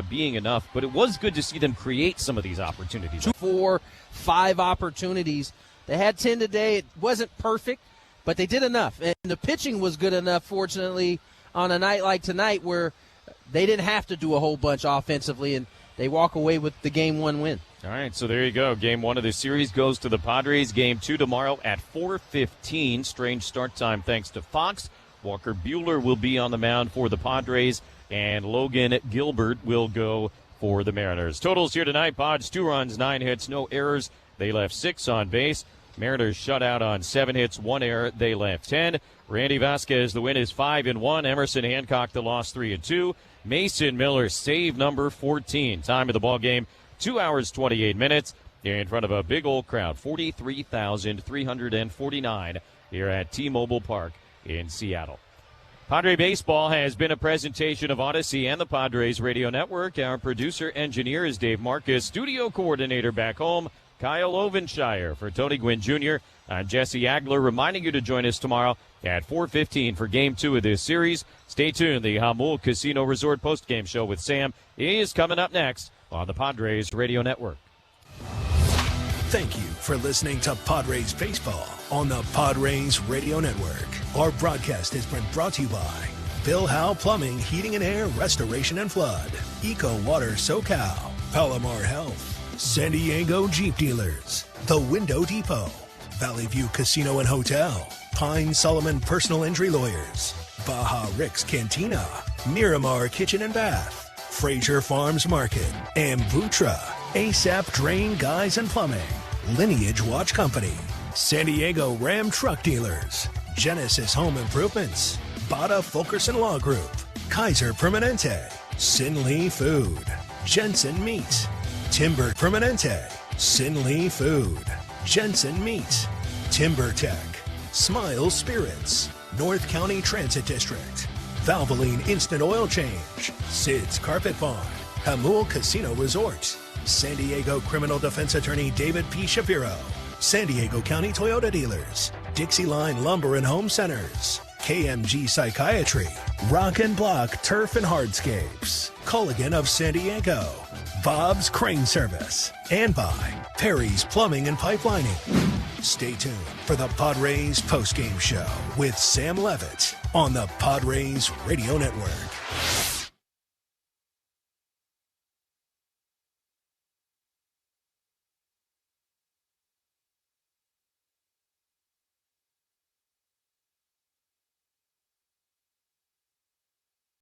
being enough. But it was good to see them create some of these opportunities. 4, 5 opportunities. They had 10 today. It wasn't perfect, but they did enough. And the pitching was good enough, fortunately, on a night like tonight where they didn't have to do a whole bunch offensively, and they walk away with the Game 1 win. All right, so there you go. Game 1 of the series goes to the Padres. Game 2 tomorrow at 4:15. Strange start time thanks to Fox. Walker Buehler will be on the mound for the Padres, and Logan Gilbert will go for the Mariners. Totals here tonight: Pods 2 runs, 9 hits, no errors. They left 6 on base. Mariners shut out on 7 hits, 1 error. They left 10. Randy Vasquez, the win is 5-1. Emerson Hancock, the loss 3-2. Mason Miller, save number 14. Time of the ball game, 2 hours, 28 minutes. In front of a big old crowd, 43,349 here at T-Mobile Park in Seattle. Padre Baseball has been a presentation of Odyssey and the Padres Radio Network. Our producer-engineer is Dave Marcus. Studio coordinator back home, Kyle Ovenshire. For Tony Gwynn Jr., I'm Jesse Agler, reminding you to join us tomorrow at 4:15 for Game 2 of this series. Stay tuned. The Hamul Casino Resort postgame show with Sam is coming up next on the Padres Radio Network. Thank you for listening to Padres Baseball on the Padres Radio Network. Our broadcast has been brought to you by Bill Howe Plumbing, Heating and Air, Restoration and Flood, Eco Water SoCal, Palomar Health, San Diego Jeep Dealers, The Window Depot, Valley View Casino and Hotel, Pine Solomon Personal Injury Lawyers, Baja Rick's Cantina, Miramar Kitchen and Bath, Fraser Farms Market, Ambutra, ASAP Drain Guys and Plumbing, Lineage Watch Company, San Diego Ram Truck Dealers, Genesis Home Improvements, Bada Fulkerson Law Group, Kaiser Permanente, Sin Lee Food, Jensen Meat, Timber Permanente, Sin Lee Food, Jensen Meat, Timber Tech, Smile Spirits, North County Transit District, Valvoline Instant Oil Change, Sid's Carpet Barn, Hamul Casino Resort, San Diego Criminal Defense Attorney David P. Shapiro, San Diego County Toyota Dealers, Dixie Line Lumber and Home Centers, KMG Psychiatry, Rock and Block Turf and Hardscapes, Culligan of San Diego, Bob's Crane Service, and by Perry's Plumbing and Pipelining. Stay tuned for the Padres postgame show with Sam Levitt on the Padres Radio Network.